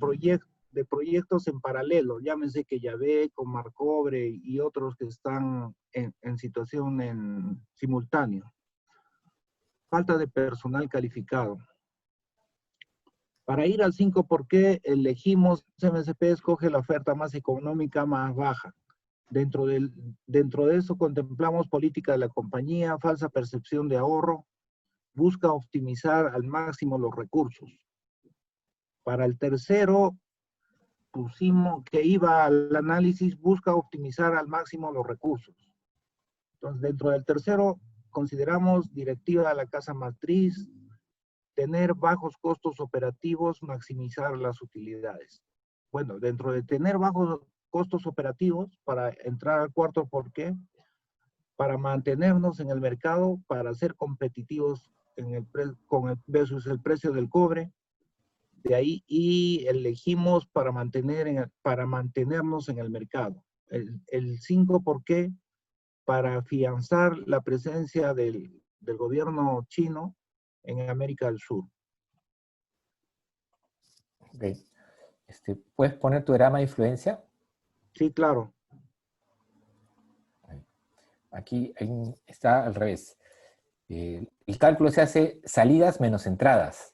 proyectos en paralelo, llámense Queyavé, Comarcobre y otros que están en situación en simultáneo. Falta de personal calificado. Para ir al 5 por qué elegimos, MSP escoge la oferta más económica más baja. Dentro de eso contemplamos política de la compañía, falsa percepción de ahorro, busca optimizar al máximo los recursos. Para el tercero, pusimos que iba al análisis, busca optimizar al máximo los recursos. Entonces, dentro del tercero, consideramos directiva de la casa matriz, tener bajos costos operativos, maximizar las utilidades. Bueno, dentro de tener bajos costos operativos, para entrar al cuarto por qué, para mantenernos en el mercado, para ser competitivos versus el precio del cobre. De ahí, y elegimos para mantenernos en el mercado. El 5 por qué, para afianzar la presencia del gobierno chino en América del Sur. Okay. ¿Puedes poner tu diagrama de influencia? Sí, claro. Aquí está al revés. El cálculo se hace salidas menos entradas.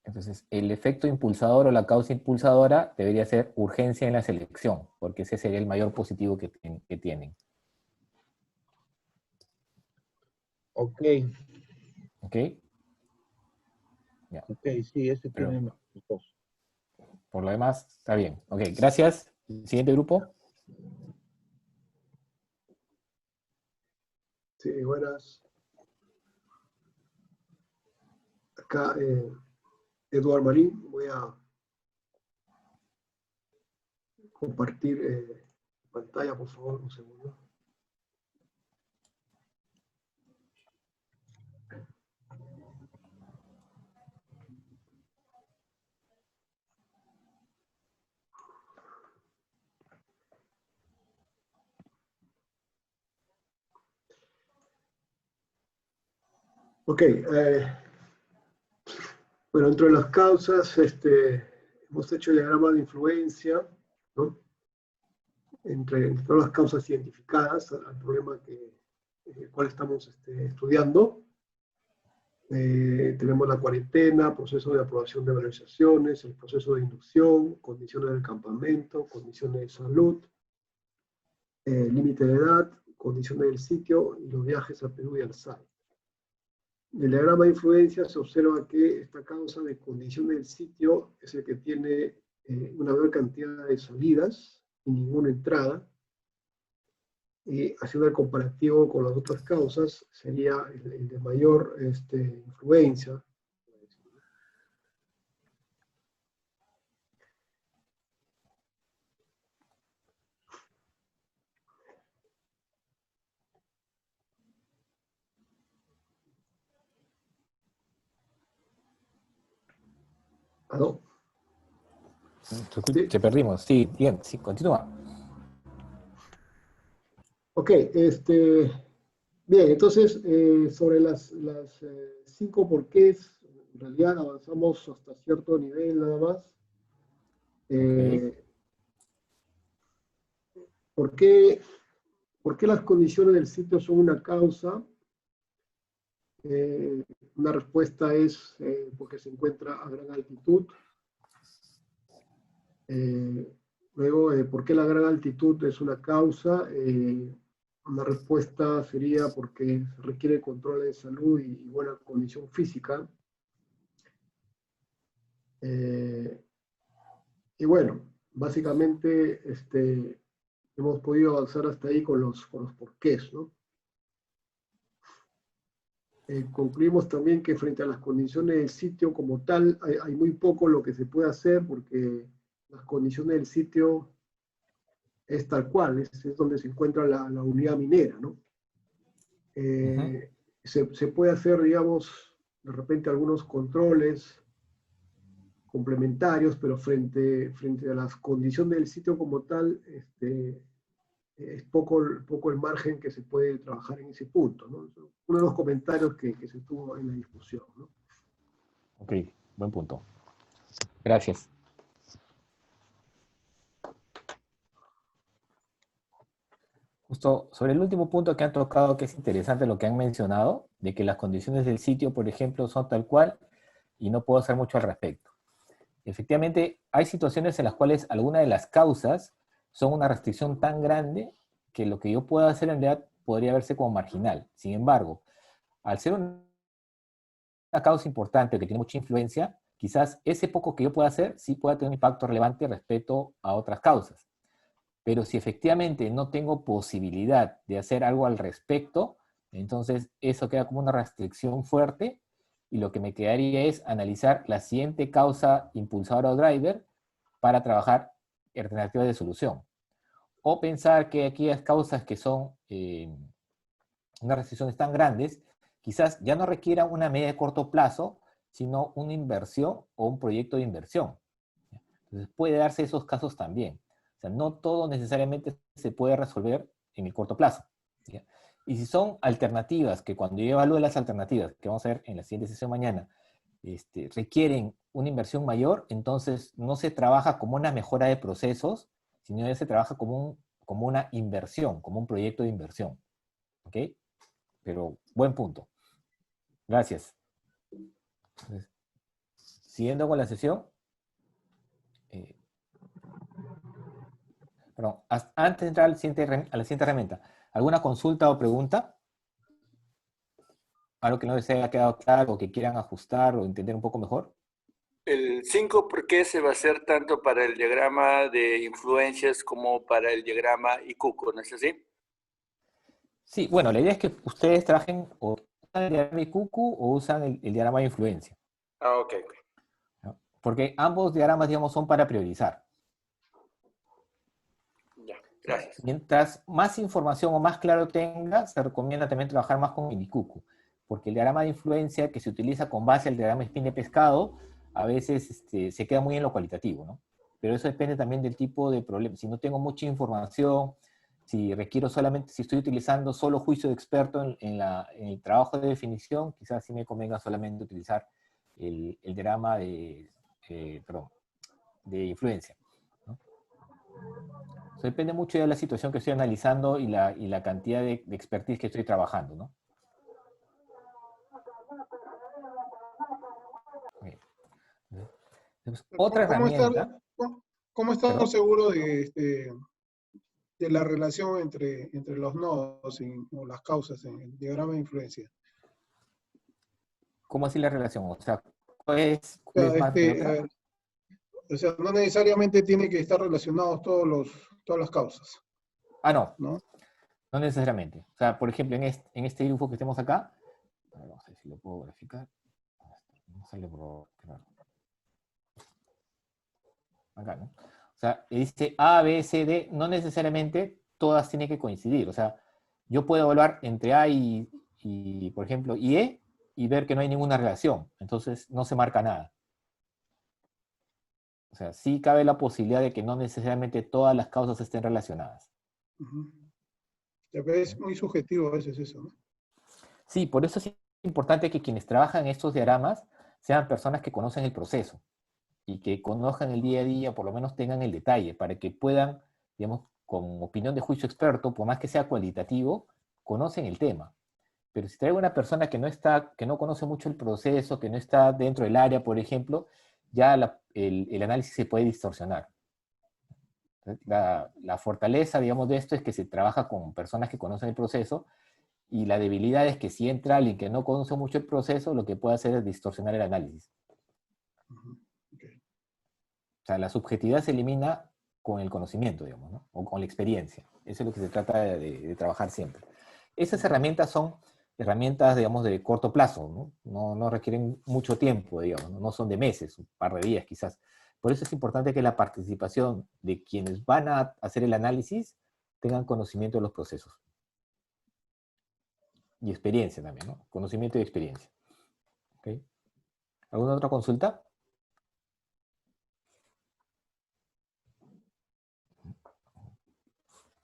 Entonces, el efecto impulsador o la causa impulsadora debería ser urgencia en la selección, porque ese sería el mayor positivo que tienen. Ok. ¿Ok? Ya. Ok, sí, tiene más dos. Por lo demás, está bien. Ok, gracias. Siguiente grupo. Sí, buenas. Acá, Eduardo Marín, voy a compartir pantalla, por favor, un segundo. Ok, bueno, dentro de las causas, hemos hecho el diagrama de influencia, ¿no? Entre todas las causas identificadas al problema el cual estamos estudiando. Tenemos la cuarentena, proceso de aprobación de valorizaciones, el proceso de inducción, condiciones del campamento, condiciones de salud, límite de edad, condiciones del sitio y los viajes a Perú y al SAI. En el diagrama de influencia se observa que esta causa de condiciones del sitio es el que tiene una mayor cantidad de salidas y ninguna entrada. Y haciendo el comparativo con las otras causas, sería el de mayor influencia. ¿Aló? Te perdimos. Sí, bien, sí, continúa. Ok, bien, entonces, sobre las 5 porqués, en realidad avanzamos hasta cierto nivel nada más. ¿Por qué las condiciones del sitio son una causa? Una respuesta es porque se encuentra a gran altitud. Luego, ¿por qué la gran altitud es una causa? Una respuesta sería porque se requiere control de salud y buena condición física. Y bueno, básicamente hemos podido avanzar hasta ahí con los porqués, ¿no? Concluimos también que frente a las condiciones del sitio como tal, hay muy poco lo que se puede hacer porque las condiciones del sitio es tal cual, es donde se encuentra la unidad minera, ¿no? Se puede hacer, digamos, de repente algunos controles complementarios, pero frente a las condiciones del sitio como tal, es poco el margen que se puede trabajar en ese punto, ¿no? Uno de los comentarios que se tuvo en la discusión, ¿no? Ok, buen punto. Gracias. Justo sobre el último punto que han tocado, que es interesante lo que han mencionado, de que las condiciones del sitio, por ejemplo, son tal cual y no puedo hacer mucho al respecto. Efectivamente, hay situaciones en las cuales alguna de las causas son una restricción tan grande que lo que yo pueda hacer en realidad podría verse como marginal. Sin embargo, al ser una causa importante que tiene mucha influencia, quizás ese poco que yo pueda hacer sí pueda tener un impacto relevante respecto a otras causas. Pero si efectivamente no tengo posibilidad de hacer algo al respecto, entonces eso queda como una restricción fuerte y lo que me quedaría es analizar la siguiente causa impulsadora o driver para trabajar alternativas de solución. O pensar que aquellas causas que son unas restricciones tan grandes, quizás ya no requieran una medida de corto plazo, sino una inversión o un proyecto de inversión. Entonces puede darse esos casos también. O sea, no todo necesariamente se puede resolver en el corto plazo, ¿ya? Y si son alternativas, que cuando yo evalúe las alternativas, que vamos a ver en la siguiente sesión mañana, requieren una inversión mayor, entonces no se trabaja como una mejora de procesos, sino ya se trabaja como una inversión, como un proyecto de inversión. ¿Ok? Pero buen punto. Gracias. Entonces, siguiendo con la sesión, perdón, antes de entrar a la siguiente herramienta, ¿alguna consulta o pregunta? ¿Algo que no les haya quedado claro o que quieran ajustar o entender un poco mejor? El 5, ¿por qué se va a hacer tanto para el diagrama de influencias como para el diagrama ICUCO? ¿No es así? Sí, bueno, la idea es que ustedes trabajen o usan el diagrama de Cucu o usan el diagrama de influencia. Ah, ok. ¿No? Porque ambos diagramas, digamos, son para priorizar. Ya, gracias. Mientras más información o más claro tenga, se recomienda también trabajar más con Minicucu, porque el diagrama de influencia que se utiliza con base al diagrama espina y pescado, a veces se queda muy en lo cualitativo, ¿no? Pero eso depende también del tipo de problema. Si no tengo mucha información, si requiero solamente, si estoy utilizando solo juicio de experto en el trabajo de definición, quizás sí me convenga solamente utilizar el diagrama de influencia. O sea, depende mucho de la situación que estoy analizando y la cantidad de expertise que estoy trabajando, ¿no? Okay. Entonces, otra herramienta. ¿Cómo estamos seguros de la relación entre los nodos o las causas en el diagrama de influencia? ¿Cómo así la relación? O sea, ¿cuál es O sea, más que otra? O sea, no necesariamente tiene que estar relacionados todas las causas. Ah, no. ¿No? No necesariamente. O sea, por ejemplo, en este dibujo que tenemos acá, no sé si lo puedo graficar. No sale por claro. Acá, ¿no? O sea, dice A, B, C, D, no necesariamente todas tienen que coincidir. O sea, yo puedo evaluar entre A y por ejemplo, y E, y ver que no hay ninguna relación. Entonces, no se marca nada. O sea, sí cabe la posibilidad de que no necesariamente todas las causas estén relacionadas. Ujú. Ya ves, es muy subjetivo a veces eso, ¿no? Sí, por eso es importante que quienes trabajan en estos diagramas sean personas que conocen el proceso y que conozcan el día a día, por lo menos tengan el detalle, para que puedan, digamos, con opinión de juicio experto, por más que sea cualitativo, conocen el tema. Pero si traigo una persona que que no conoce mucho el proceso, que no está dentro del área, por ejemplo, ya el análisis se puede distorsionar. La fortaleza, digamos, de esto es que se trabaja con personas que conocen el proceso, y la debilidad es que si entra alguien que no conoce mucho el proceso, lo que puede hacer es distorsionar el análisis. O sea, la subjetividad se elimina con el conocimiento, digamos, ¿no? O con la experiencia. Eso es lo que se trata de trabajar siempre. Esas herramientas son herramientas, digamos, de corto plazo, ¿no? No requieren mucho tiempo, digamos, ¿no? No son de meses, un par de días quizás. Por eso es importante que la participación de quienes van a hacer el análisis tengan conocimiento de los procesos. Y experiencia también, ¿no? Conocimiento y experiencia. ¿Okay? ¿Alguna otra consulta?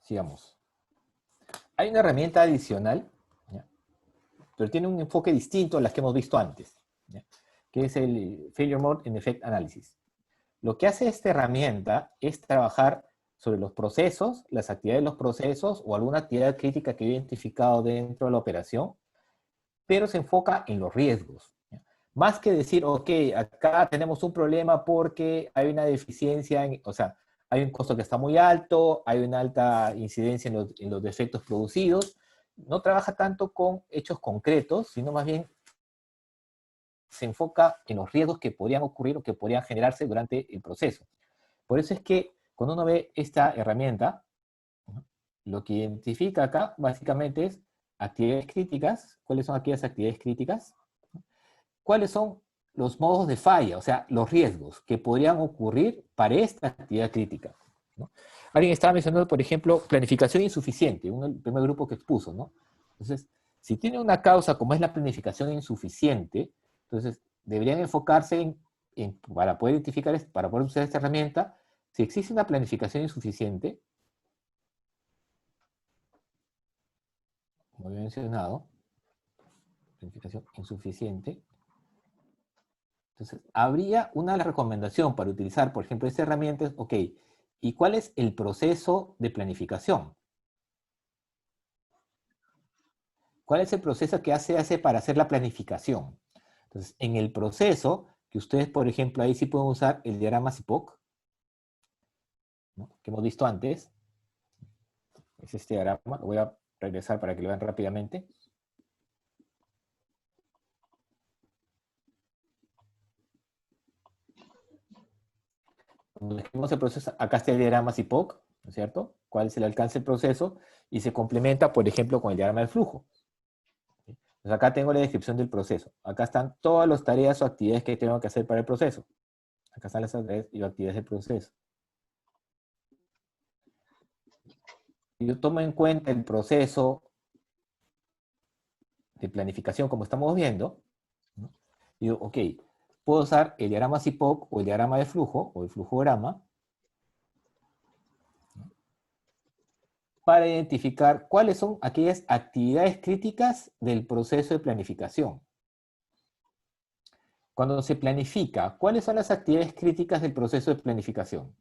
Sigamos. Hay una herramienta adicional, ¿ya? Pero tiene un enfoque distinto a las que hemos visto antes, ¿ya? Que es el Failure Mode and Effect Analysis. Lo que hace esta herramienta es trabajar sobre los procesos, las actividades de los procesos o alguna actividad crítica que he identificado dentro de la operación, pero se enfoca en los riesgos. ¿Ya? Más que decir, ok, acá tenemos un problema porque hay una deficiencia, o sea, hay un costo que está muy alto, hay una alta incidencia en los defectos producidos. No trabaja tanto con hechos concretos, sino más bien se enfoca en los riesgos que podrían ocurrir o que podrían generarse durante el proceso. Por eso es que cuando uno ve esta herramienta, ¿no? Lo que identifica acá básicamente es actividades críticas. ¿Cuáles son aquellas actividades críticas? ¿Cuáles son los modos de falla, o sea, los riesgos que podrían ocurrir para esta actividad crítica? ¿No? Alguien estaba mencionando, por ejemplo, planificación insuficiente, el primer grupo que expuso, ¿no? Entonces, si tiene una causa como es la planificación insuficiente, entonces deberían enfocarse para poder identificar, para poder usar esta herramienta, si existe una planificación insuficiente, como había mencionado, planificación insuficiente. Entonces, habría una recomendación para utilizar, por ejemplo, esta herramienta, ok, ¿y cuál es el proceso de planificación? ¿Cuál es el proceso que hace para hacer la planificación? Entonces, en el proceso, que ustedes, por ejemplo, ahí sí pueden usar el diagrama CIPOC, ¿no? Que hemos visto antes. Es este diagrama, lo voy a regresar para que lo vean rápidamente. Cuando describimos el proceso, acá está el diagrama CIPOC, ¿no es cierto? ¿Cuál es el alcance del proceso? Y se complementa, por ejemplo, con el diagrama del flujo. Entonces acá tengo la descripción del proceso. Acá están todas las tareas o actividades que tengo que hacer para el proceso. Acá están las tareas y actividades del proceso. Si yo tomo en cuenta el proceso de planificación como estamos viendo, ¿no? Digo, ok, puedo usar el diagrama CIPOC o el diagrama de flujo o el flujograma para identificar cuáles son aquellas actividades críticas del proceso de planificación. Cuando se planifica, ¿cuáles son las actividades críticas del proceso de planificación?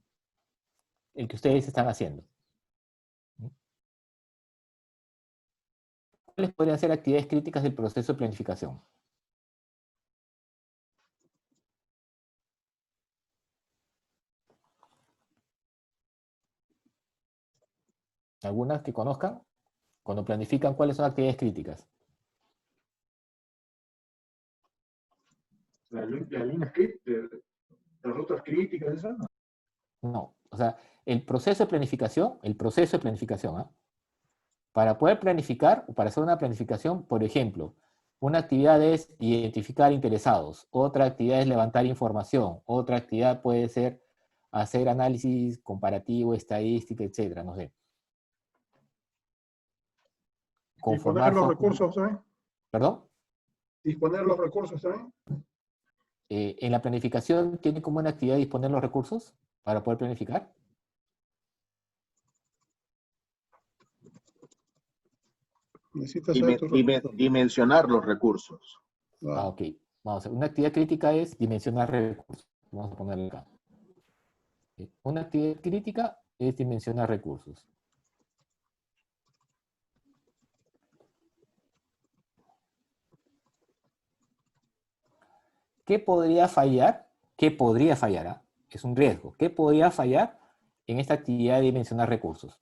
El que ustedes están haciendo. ¿Cuáles podrían ser actividades críticas del proceso de planificación? ¿Algunas que conozcan? Cuando planifican, ¿cuáles son actividades críticas? La línea script, las rutas críticas, ¿esa? No, o sea, el proceso de planificación, ¿ah? Para poder planificar o para hacer una planificación, por ejemplo, una actividad es identificar interesados, otra actividad es levantar información, otra actividad puede ser hacer análisis comparativo, estadística, etcétera, no sé. Disponer los recursos, ¿sabes? ¿Perdón? Disponer los recursos, ¿sabes? en la planificación tiene como una actividad disponer los recursos para poder planificar. Necesitas saber tus recursos. Dimensionar los recursos. Ah, ok. Vamos a ver. Una actividad crítica es dimensionar recursos. Vamos a ponerlo acá. Una actividad crítica es dimensionar recursos. ¿Qué podría fallar? ¿Qué podría fallar? ¿Ah? Es un riesgo. ¿Qué podría fallar en esta actividad de dimensionar recursos?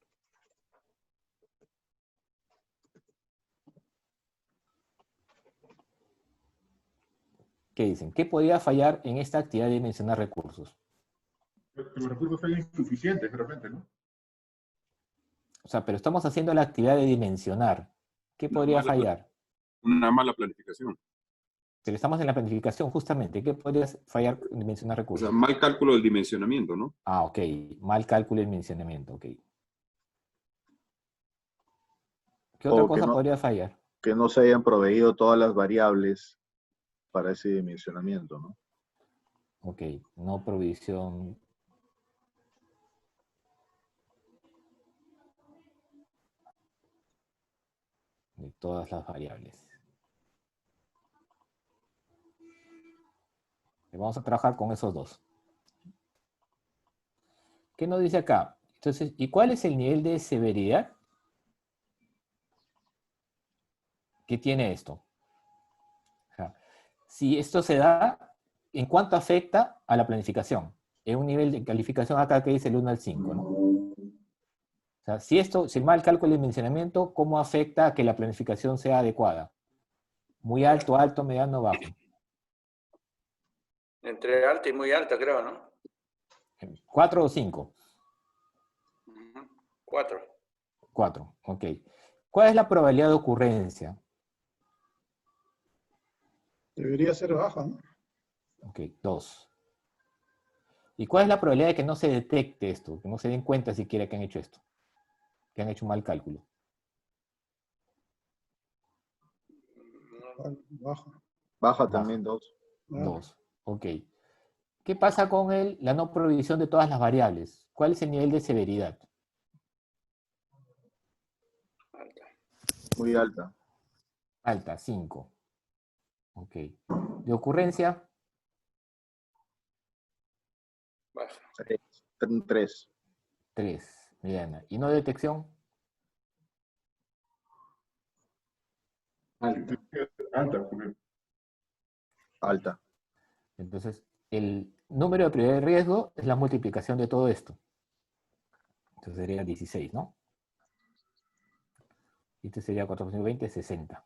¿Qué dicen? ¿Qué podría fallar en esta actividad de dimensionar recursos? Que los recursos sean insuficientes de repente, ¿no? O sea, pero estamos haciendo la actividad de dimensionar. ¿Qué podría fallar? Una mala planificación. Pero estamos en la planificación, justamente. ¿Qué podría fallar en dimensionar O recursos? sea, mal cálculo del dimensionamiento, ¿no? Ah, ok. Mal cálculo del dimensionamiento, ok. ¿Qué otra cosa podría fallar? Que no se hayan proveído todas las variables para ese dimensionamiento, ¿no? Ok, no provisión. De todas las variables. Y vamos a trabajar con esos dos. ¿Qué nos dice acá? Entonces, ¿y cuál es el nivel de severidad que tiene esto? O sea, si esto se da, ¿en cuánto afecta a la planificación? En un nivel de calificación acá que dice el 1 al 5, ¿no? O sea, si el mal cálculo de dimensionamiento, ¿cómo afecta a que la planificación sea adecuada? Muy alto, alto, mediano, bajo. Entre alta y muy alta, creo, ¿no? 4 o 5. 4. 4, ok. ¿Cuál es la probabilidad de ocurrencia? Debería ser baja, ¿no? Ok, 2. ¿Y cuál es la probabilidad de que no se detecte esto? Que no se den cuenta siquiera que han hecho esto. Que han hecho un mal cálculo. Baja. Baja también 2. 2, ok. ¿Qué pasa con la no provisión de todas las variables? ¿Cuál es el nivel de severidad? Muy alta. Alta, 5. Ok. ¿De ocurrencia? Baja. 3. 3, mediana. ¿Y no de detección? Alta. Alta, porque... Alta. Entonces, el número de prioridad de riesgo es la multiplicación de todo esto. Entonces sería 16, ¿no? Y este sería 420, 60.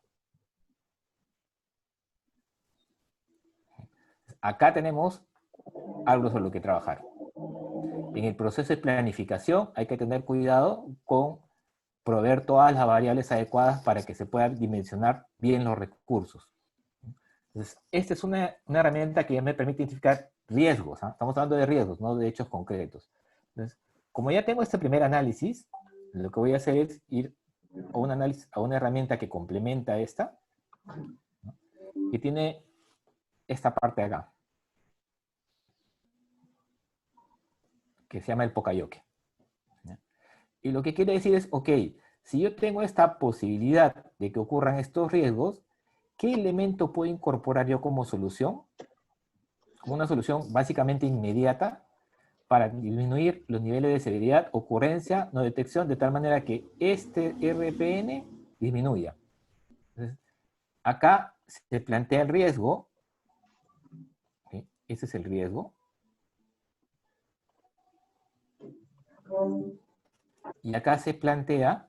Acá tenemos algo sobre lo que trabajar. En el proceso de planificación hay que tener cuidado con proveer todas las variables adecuadas para que se puedan dimensionar bien los recursos. Entonces, esta es una herramienta que ya me permite identificar riesgos. ¿Ah? Estamos hablando de riesgos, no de hechos concretos. Entonces, como ya tengo este primer análisis, lo que voy a hacer es ir a una herramienta que complementa esta, ¿no? Que tiene esta parte de acá, que se llama el Pocayoke. ¿Ya? Y lo que quiere decir es, ok, si yo tengo esta posibilidad de que ocurran estos riesgos, ¿qué elemento puedo incorporar yo como solución? Como una solución básicamente inmediata para disminuir los niveles de severidad, ocurrencia, no detección, de tal manera que este RPN disminuya. Entonces, acá se plantea el riesgo. ¿Sí? Ese es el riesgo. Y acá se plantea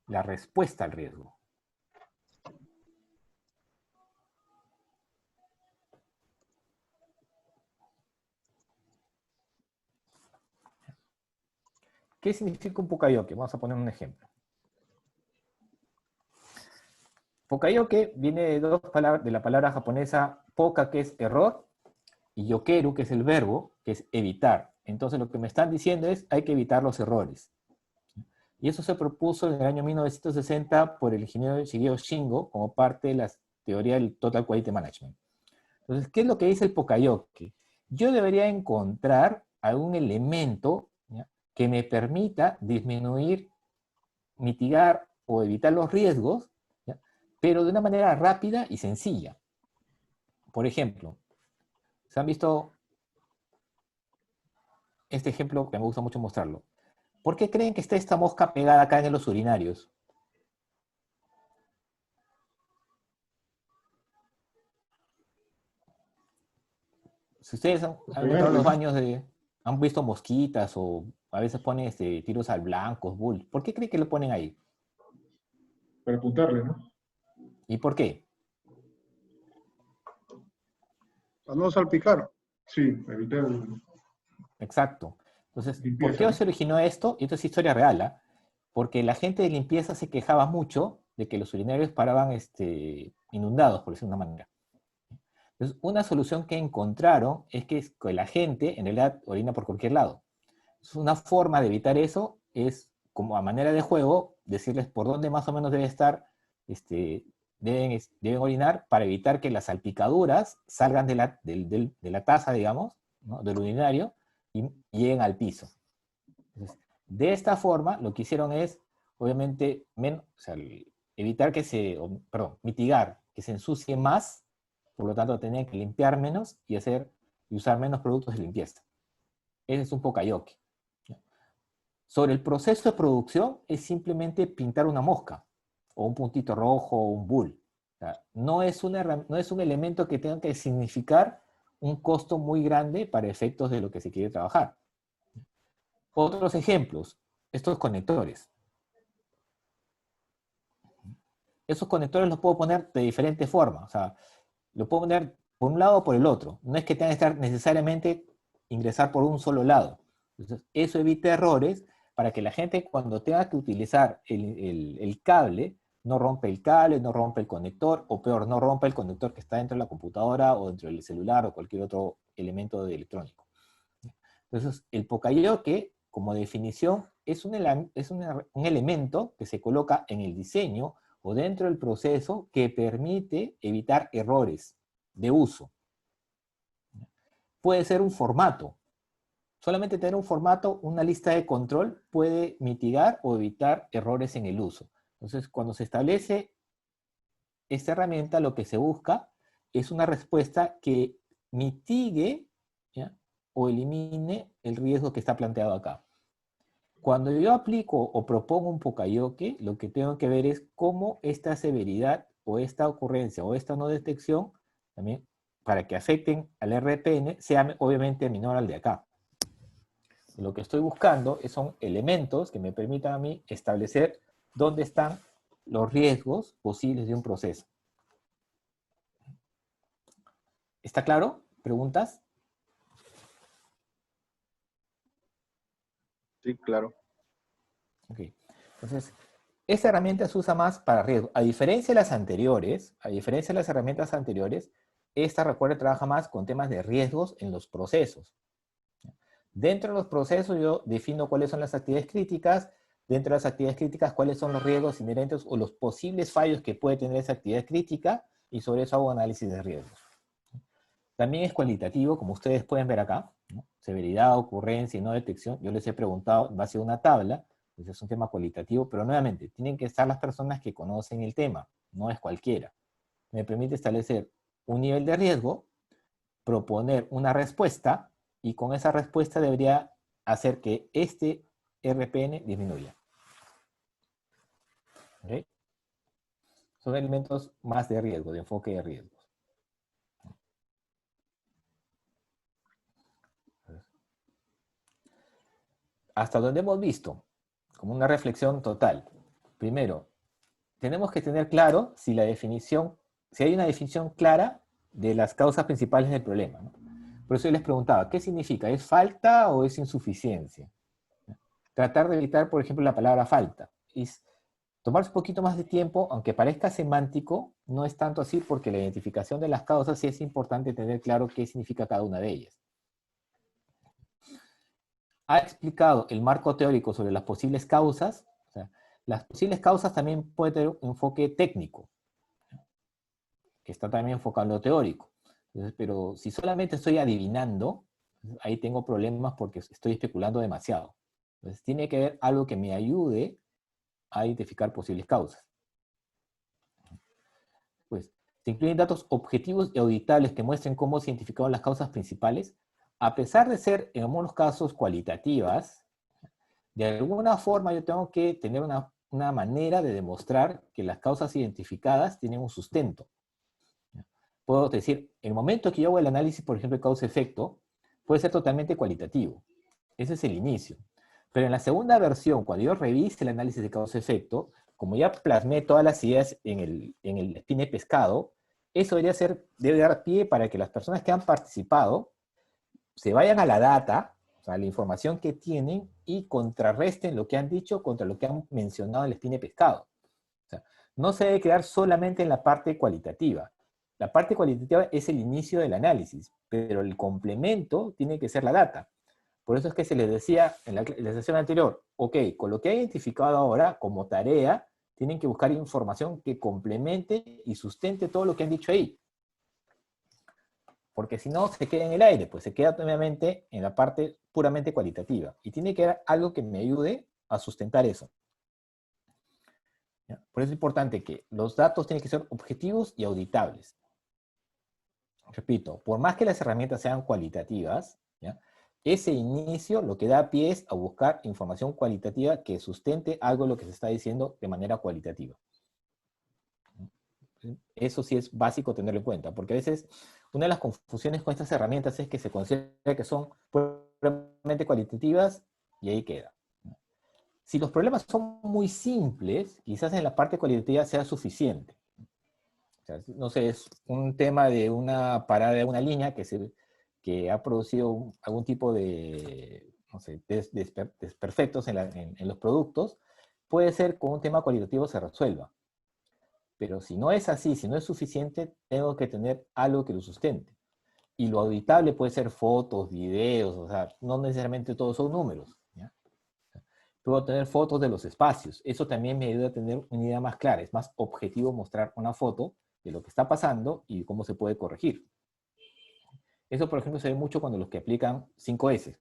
la respuesta al riesgo. ¿Qué significa un Pocayoke? Vamos a poner un ejemplo. Pocayoke viene de dos palabras, de la palabra japonesa poka, que es error, y yokeru, que es el verbo, que es evitar. Entonces lo que me están diciendo es hay que evitar los errores. Y eso se propuso en el año 1960 por el ingeniero Shigeo Shingo como parte de la teoría del Total Quality Management. Entonces, ¿qué es lo que dice el Pocayoke? Yo debería encontrar algún elemento, ¿ya?, que me permita disminuir, mitigar o evitar los riesgos, ¿ya?, pero de una manera rápida y sencilla. Por ejemplo, ¿se han visto este ejemplo que me gusta mucho mostrarlo? ¿Por qué creen que está esta mosca pegada acá en los urinarios? Si ustedes han entrado en los baños han visto mosquitas o a veces ponen tiros al blanco, bull. ¿Por qué creen que lo ponen ahí? Para apuntarle, ¿no? ¿Y por qué? Para no salpicar. Sí, para evitar... Exacto. Entonces, Limpieza, ¿por qué ¿no? se originó esto? Y esto es historia real, ¿ah? Porque la gente de limpieza se quejaba mucho de que los urinarios paraban inundados, por decirlo de una manera. Entonces, una solución que encontraron es que la gente en realidad orina por cualquier lado. Entonces, una forma de evitar eso es, como a manera de juego, decirles por dónde más o menos debe estar, deben orinar para evitar que las salpicaduras salgan de la taza, digamos, ¿no?, del urinario, y lleguen al piso. Entonces, de esta forma, lo que hicieron es, obviamente, evitar mitigar que se ensucie más, por lo tanto, tenían que limpiar menos y usar menos productos de limpieza. Ese es un Pocayoke. Sobre el proceso de producción, es simplemente pintar una mosca, o un puntito rojo, o un bull. O sea, no es un elemento que tenga que significar un costo muy grande para efectos de lo que se quiere trabajar. Otros ejemplos, estos conectores. Esos conectores los puedo poner de diferentes formas. O sea, lo puedo poner por un lado o por el otro. No es que tenga que estar necesariamente ingresar por un solo lado. Entonces, eso evita errores para que la gente, cuando tenga que utilizar el cable, no rompe el cable, no rompe el conector, o peor, no rompe el conector que está dentro de la computadora o dentro del celular o cualquier otro elemento electrónico. Entonces, el Pocayoke, como definición, es un elemento que se coloca en el diseño o dentro del proceso que permite evitar errores de uso. Puede ser un formato. Solamente tener un formato, una lista de control, puede mitigar o evitar errores en el uso. Entonces, cuando se establece esta herramienta, lo que se busca es una respuesta que mitigue, ¿ya?, o elimine el riesgo que está planteado acá. Cuando yo aplico o propongo un Pocayoke, lo que tengo que ver es cómo esta severidad o esta ocurrencia o esta no detección, también para que afecten al RPN, sea obviamente menor al de acá. Lo que estoy buscando son elementos que me permitan a mí establecer dónde están los riesgos posibles de un proceso. ¿Está claro? ¿Preguntas? Sí, claro. Ok. Entonces, esta herramienta se usa más para riesgo. A diferencia de las anteriores, herramientas anteriores, esta, recuerda, trabaja más con temas de riesgos en los procesos. Dentro de los procesos yo defino cuáles son las actividades críticas, dentro de las actividades críticas cuáles son los riesgos inherentes o los posibles fallos que puede tener esa actividad crítica, y sobre eso hago análisis de riesgos. También es cualitativo, como ustedes pueden ver acá, ¿no? Severidad, ocurrencia y no detección. Yo les he preguntado en base a una tabla, entonces es un tema cualitativo, pero nuevamente, tienen que estar las personas que conocen el tema, no es cualquiera. Me permite establecer un nivel de riesgo, proponer una respuesta, y con esa respuesta debería hacer que este RPN disminuya. ¿Okay? Son elementos más de riesgo, de enfoque de riesgos. Hasta donde hemos visto, como una reflexión total. Primero, tenemos que tener claro si hay una definición clara de las causas principales del problema, ¿no? Por eso yo les preguntaba, ¿qué significa? ¿Es falta o es insuficiencia? Tratar de evitar, por ejemplo, la palabra falta. Es tomarse un poquito más de tiempo, aunque parezca semántico, no es tanto así, porque la identificación de las causas sí es importante tener claro qué significa cada una de ellas. Ha explicado el marco teórico sobre las posibles causas. O sea, las posibles causas también pueden tener un enfoque técnico, que está también enfocado en lo teórico. Entonces, pero si solamente estoy adivinando, ahí tengo problemas porque estoy especulando demasiado. Entonces tiene que haber algo que me ayude a identificar posibles causas. Pues, se incluyen datos objetivos y auditables que muestren cómo se identificaron las causas principales, a pesar de ser, en algunos casos, cualitativas. De alguna forma yo tengo que tener una manera de demostrar que las causas identificadas tienen un sustento. Puedo decir, el momento que yo hago el análisis, por ejemplo, de causa-efecto, puede ser totalmente cualitativo. Ese es el inicio. Pero en la segunda versión, cuando yo revise el análisis de causa-efecto, como ya plasmé todas las ideas en el espina de pescado, eso debe dar pie para que las personas que han participado se vayan a la data, o sea, la información que tienen, y contrarresten lo que han dicho contra lo que han mencionado en el espina de pescado. O sea, no se debe quedar solamente en la parte cualitativa. La parte cualitativa es el inicio del análisis, pero el complemento tiene que ser la data. Por eso es que se les decía en la sesión anterior, ok, con lo que ha identificado ahora como tarea, tienen que buscar información que complemente y sustente todo lo que han dicho ahí. Porque si no, se queda en el aire, pues se queda obviamente en la parte puramente cualitativa. Y tiene que haber algo que me ayude a sustentar eso. ¿Ya? Por eso es importante que los datos tienen que ser objetivos y auditables. Repito, por más que las herramientas sean cualitativas, ¿ya? Ese inicio lo que da pie es a buscar información cualitativa que sustente algo de lo que se está diciendo de manera cualitativa. Eso sí es básico tenerlo en cuenta, porque a veces una de las confusiones con estas herramientas es que se considera que son puramente cualitativas y ahí queda. Si los problemas son muy simples, quizás en la parte cualitativa sea suficiente. O sea, no sé, es un tema de una parada de una línea que ha producido algún tipo de, no sé, desperfectos en los productos, puede ser con un tema cualitativo se resuelva. Pero si no es así, si no es suficiente, tengo que tener algo que lo sustente. Y lo auditable puede ser fotos, videos, o sea, no necesariamente todos son números. ¿Ya? Puedo tener fotos de los espacios. Eso también me ayuda a tener una idea más clara. Es más objetivo mostrar una foto de lo que está pasando y cómo se puede corregir. Eso, por ejemplo, se ve mucho cuando los que aplican 5S.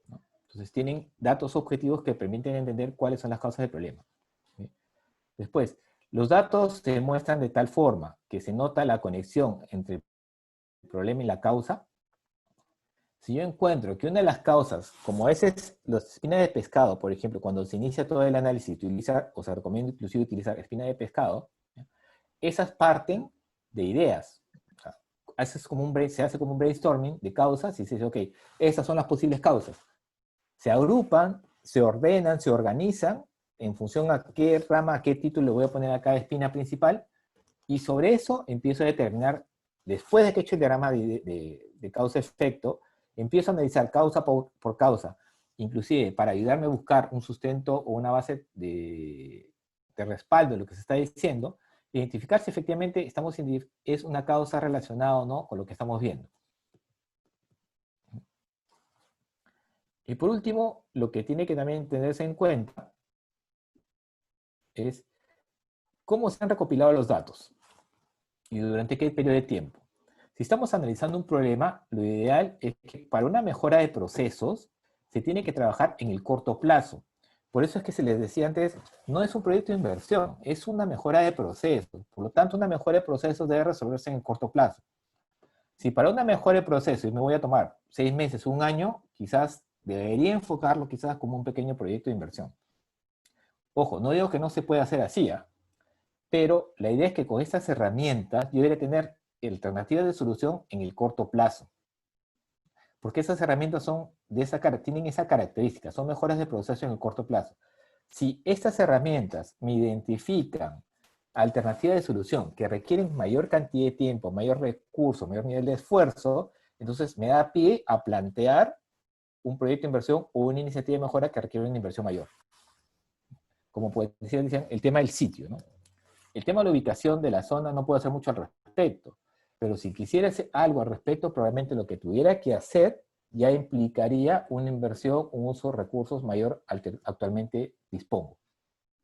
¿No? Entonces, tienen datos objetivos que permiten entender cuáles son las causas del problema. ¿Sí? Después, los datos se muestran de tal forma que se nota la conexión entre el problema y la causa. Si yo encuentro que una de las causas, como a veces las espinas de pescado, por ejemplo, cuando se inicia todo el análisis, se recomienda inclusive utilizar espina de pescado, ¿ya? Esas parten de ideas. O sea, se hace como un brainstorming de causas y se dice, ok, estas son las posibles causas. Se agrupan, se ordenan, se organizan en función a qué rama, a qué título le voy a poner a cada espina principal, y sobre eso empiezo a determinar, después de que he hecho el diagrama de causa-efecto, empiezo a analizar causa por causa, inclusive para ayudarme a buscar un sustento o una base de respaldo de lo que se está diciendo, identificar si efectivamente es una causa relacionada o no con lo que estamos viendo. Y por último, lo que tiene que también tenerse en cuenta es cómo se han recopilado los datos y durante qué periodo de tiempo. Si estamos analizando un problema, lo ideal es que para una mejora de procesos se tiene que trabajar en el corto plazo. Por eso es que se les decía antes, no es un proyecto de inversión, es una mejora de procesos. Por lo tanto, una mejora de procesos debe resolverse en el corto plazo. Si para una mejora de procesos me voy a tomar 6 meses, 1 año, quizás debería enfocarlo quizás como un pequeño proyecto de inversión. Ojo, no digo que no se pueda hacer así, pero la idea es que con estas herramientas yo debería tener alternativas de solución en el corto plazo. Porque esas herramientas tienen esa característica, son mejoras de proceso en el corto plazo. Si estas herramientas me identifican alternativas de solución que requieren mayor cantidad de tiempo, mayor recurso, mayor nivel de esfuerzo, entonces me da pie a plantear un proyecto de inversión o una iniciativa de mejora que requiere una inversión mayor. Como puede decir, el tema del sitio, ¿no? El tema de la ubicación de la zona no puedo hacer mucho al respecto, pero si quisiera hacer algo al respecto, probablemente lo que tuviera que hacer ya implicaría una inversión, un uso de recursos mayor al que actualmente dispongo.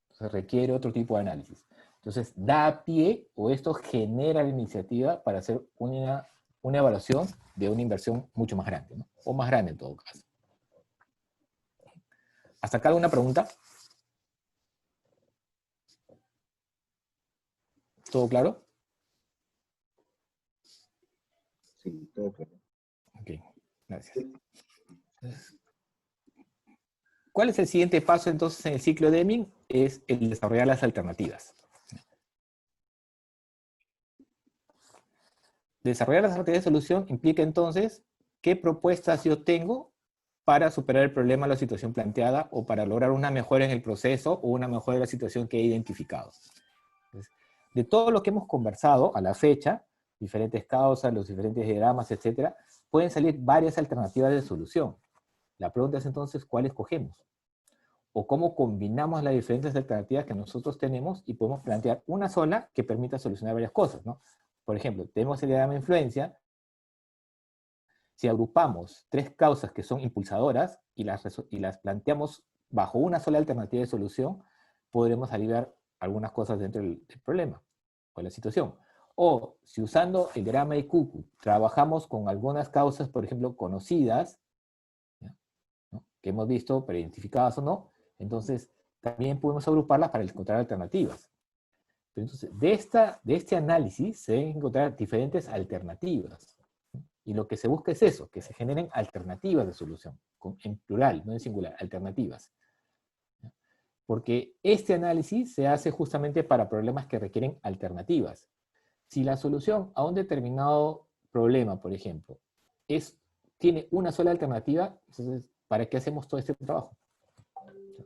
Entonces requiere otro tipo de análisis. Entonces da pie, o esto genera la iniciativa para hacer una una evaluación de una inversión mucho más grande, ¿no? O más grande en todo caso. ¿Hasta acá alguna pregunta? ¿Todo claro? Sí, todo claro. Ok, gracias. ¿Cuál es el siguiente paso entonces en el ciclo de Deming? Es el desarrollar las alternativas. Desarrollar las alternativas de solución implica entonces qué propuestas yo tengo para superar el problema o la situación planteada o para lograr una mejora en el proceso o una mejora en la situación que he identificado. Entonces, de todo lo que hemos conversado a la fecha, diferentes causas, los diferentes diagramas, etcétera, pueden salir varias alternativas de solución. La pregunta es entonces, ¿cuál escogemos? O cómo combinamos las diferentes alternativas que nosotros tenemos y podemos plantear una sola que permita solucionar varias cosas, ¿no? Por ejemplo, tenemos el diagrama de influencia. Si agrupamos 3 causas que son impulsadoras y las planteamos bajo una sola alternativa de solución, podremos aliviar algunas cosas dentro del problema o la situación. O si usando el diagrama de Cuckoo trabajamos con algunas causas, por ejemplo, conocidas, ¿no? Que hemos visto, pero identificadas o no, entonces también podemos agruparlas para encontrar alternativas. Pero entonces, de este análisis se deben encontrar diferentes alternativas. Y lo que se busca es eso, que se generen alternativas de solución, en plural, no en singular, alternativas. Porque este análisis se hace justamente para problemas que requieren alternativas. Si la solución a un determinado problema, por ejemplo, tiene una sola alternativa, entonces, ¿para qué hacemos todo este trabajo?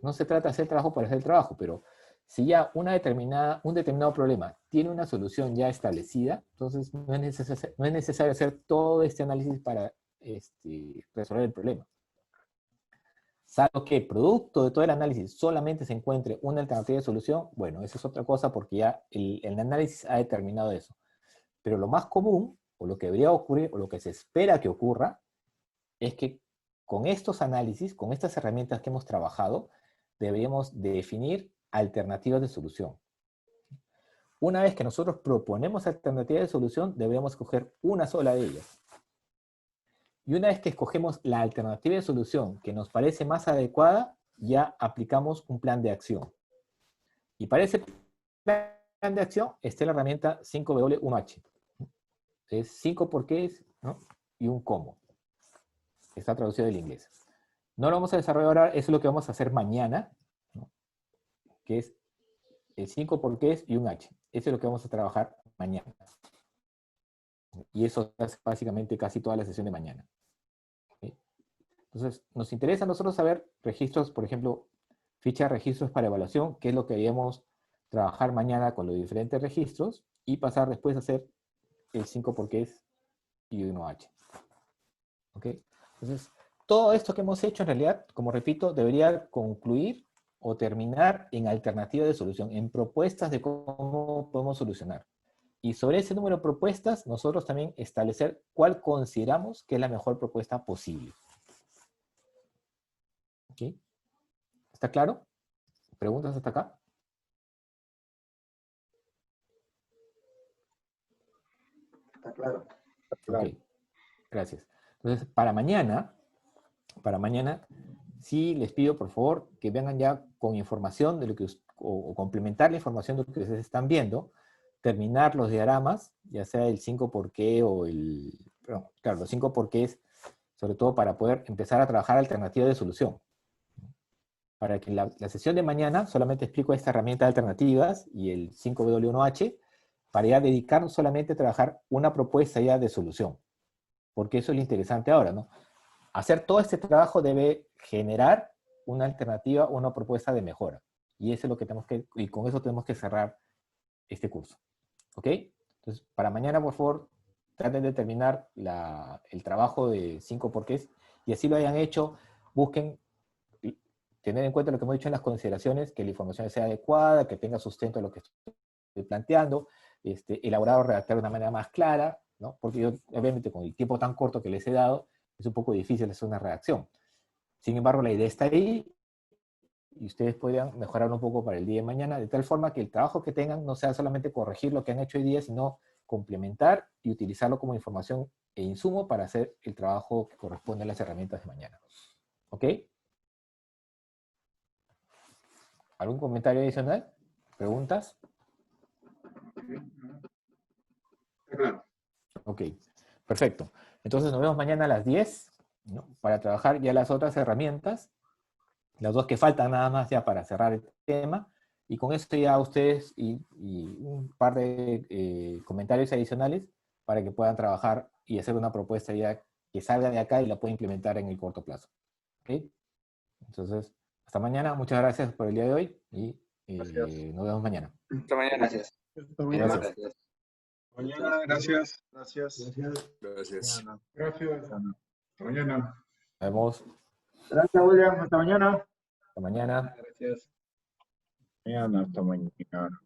No se trata de hacer trabajo para hacer el trabajo, pero si ya un determinado problema tiene una solución ya establecida, entonces no es necesario hacer todo este análisis para resolver el problema. Salvo que producto de todo el análisis solamente se encuentre una alternativa de solución, bueno, eso es otra cosa porque ya el análisis ha determinado eso. Pero lo más común, o lo que debería ocurrir, o lo que se espera que ocurra, es que con estos análisis, con estas herramientas que hemos trabajado, deberíamos definir alternativas de solución. Una vez que nosotros proponemos alternativas de solución, deberíamos escoger una sola de ellas. Y una vez que escogemos la alternativa de solución que nos parece más adecuada, ya aplicamos un plan de acción. Y para ese plan de acción está la herramienta 5W1H. Es 5 porqués, ¿no? Y un cómo. Está traducido del inglés. No lo vamos a desarrollar ahora, eso es lo que vamos a hacer mañana, ¿no? Que es el 5 porqués y un H. Eso es lo que vamos a trabajar mañana. Y eso es básicamente casi toda la sesión de mañana. ¿Sí? Entonces, nos interesa a nosotros saber registros, por ejemplo, ficha de registros para evaluación, que es lo que debemos trabajar mañana con los diferentes registros, y pasar después a hacer el 5 porqués y 1H. ¿Ok? Entonces, todo esto que hemos hecho en realidad, como repito, debería concluir o terminar en alternativas de solución, en propuestas de cómo podemos solucionar. Y sobre ese número de propuestas, nosotros también establecer cuál consideramos que es la mejor propuesta posible. ¿Ok? ¿Está claro? ¿Preguntas hasta acá? Está claro. Ok, gracias. Entonces, para mañana, sí les pido por favor que vengan ya con información de lo que, o complementar la información de lo que ustedes están viendo, terminar los diagramas, ya sea el 5 por qué o claro, los 5 porqués, sobre todo para poder empezar a trabajar alternativas de solución. Para que la sesión de mañana solamente explico esta herramienta de alternativas y el 5W1H, para ya dedicarnos solamente a trabajar una propuesta ya de solución. Porque eso es lo interesante ahora, ¿no? Hacer todo este trabajo debe generar una alternativa, una propuesta de mejora. Y eso es lo que y con eso tenemos que cerrar este curso. ¿Ok? Entonces, para mañana, por favor, traten de terminar el trabajo de 5 porqués, y así lo hayan hecho, busquen tener en cuenta lo que hemos dicho en las consideraciones, que la información sea adecuada, que tenga sustento a lo que estoy planteando, elaborado o redactar de una manera más clara, ¿no? Porque yo, obviamente, con el tiempo tan corto que les he dado, es un poco difícil hacer una redacción. Sin embargo, la idea está ahí, y ustedes podrían mejorar un poco para el día de mañana, de tal forma que el trabajo que tengan no sea solamente corregir lo que han hecho hoy día, sino complementar y utilizarlo como información e insumo para hacer el trabajo que corresponde a las herramientas de mañana. ¿Ok? ¿Algún comentario adicional? ¿Preguntas? Claro. Ok, perfecto. Entonces nos vemos mañana a las 10, ¿no? Para trabajar ya las otras herramientas, las dos que faltan nada más ya para cerrar el tema, y con esto ya ustedes y un par de comentarios adicionales para que puedan trabajar y hacer una propuesta ya que salga de acá y la pueda implementar en el corto plazo. ¿Ok? Entonces, hasta mañana. Muchas gracias por el día de hoy y nos vemos mañana. Hasta mañana. Gracias. Hasta mañana. Gracias. Mañana, gracias. Gracias. Gracias. Gracias. Hasta mañana. Nos vemos. Gracias, William. Hasta mañana. Hasta mañana. Mañana, hasta mañana.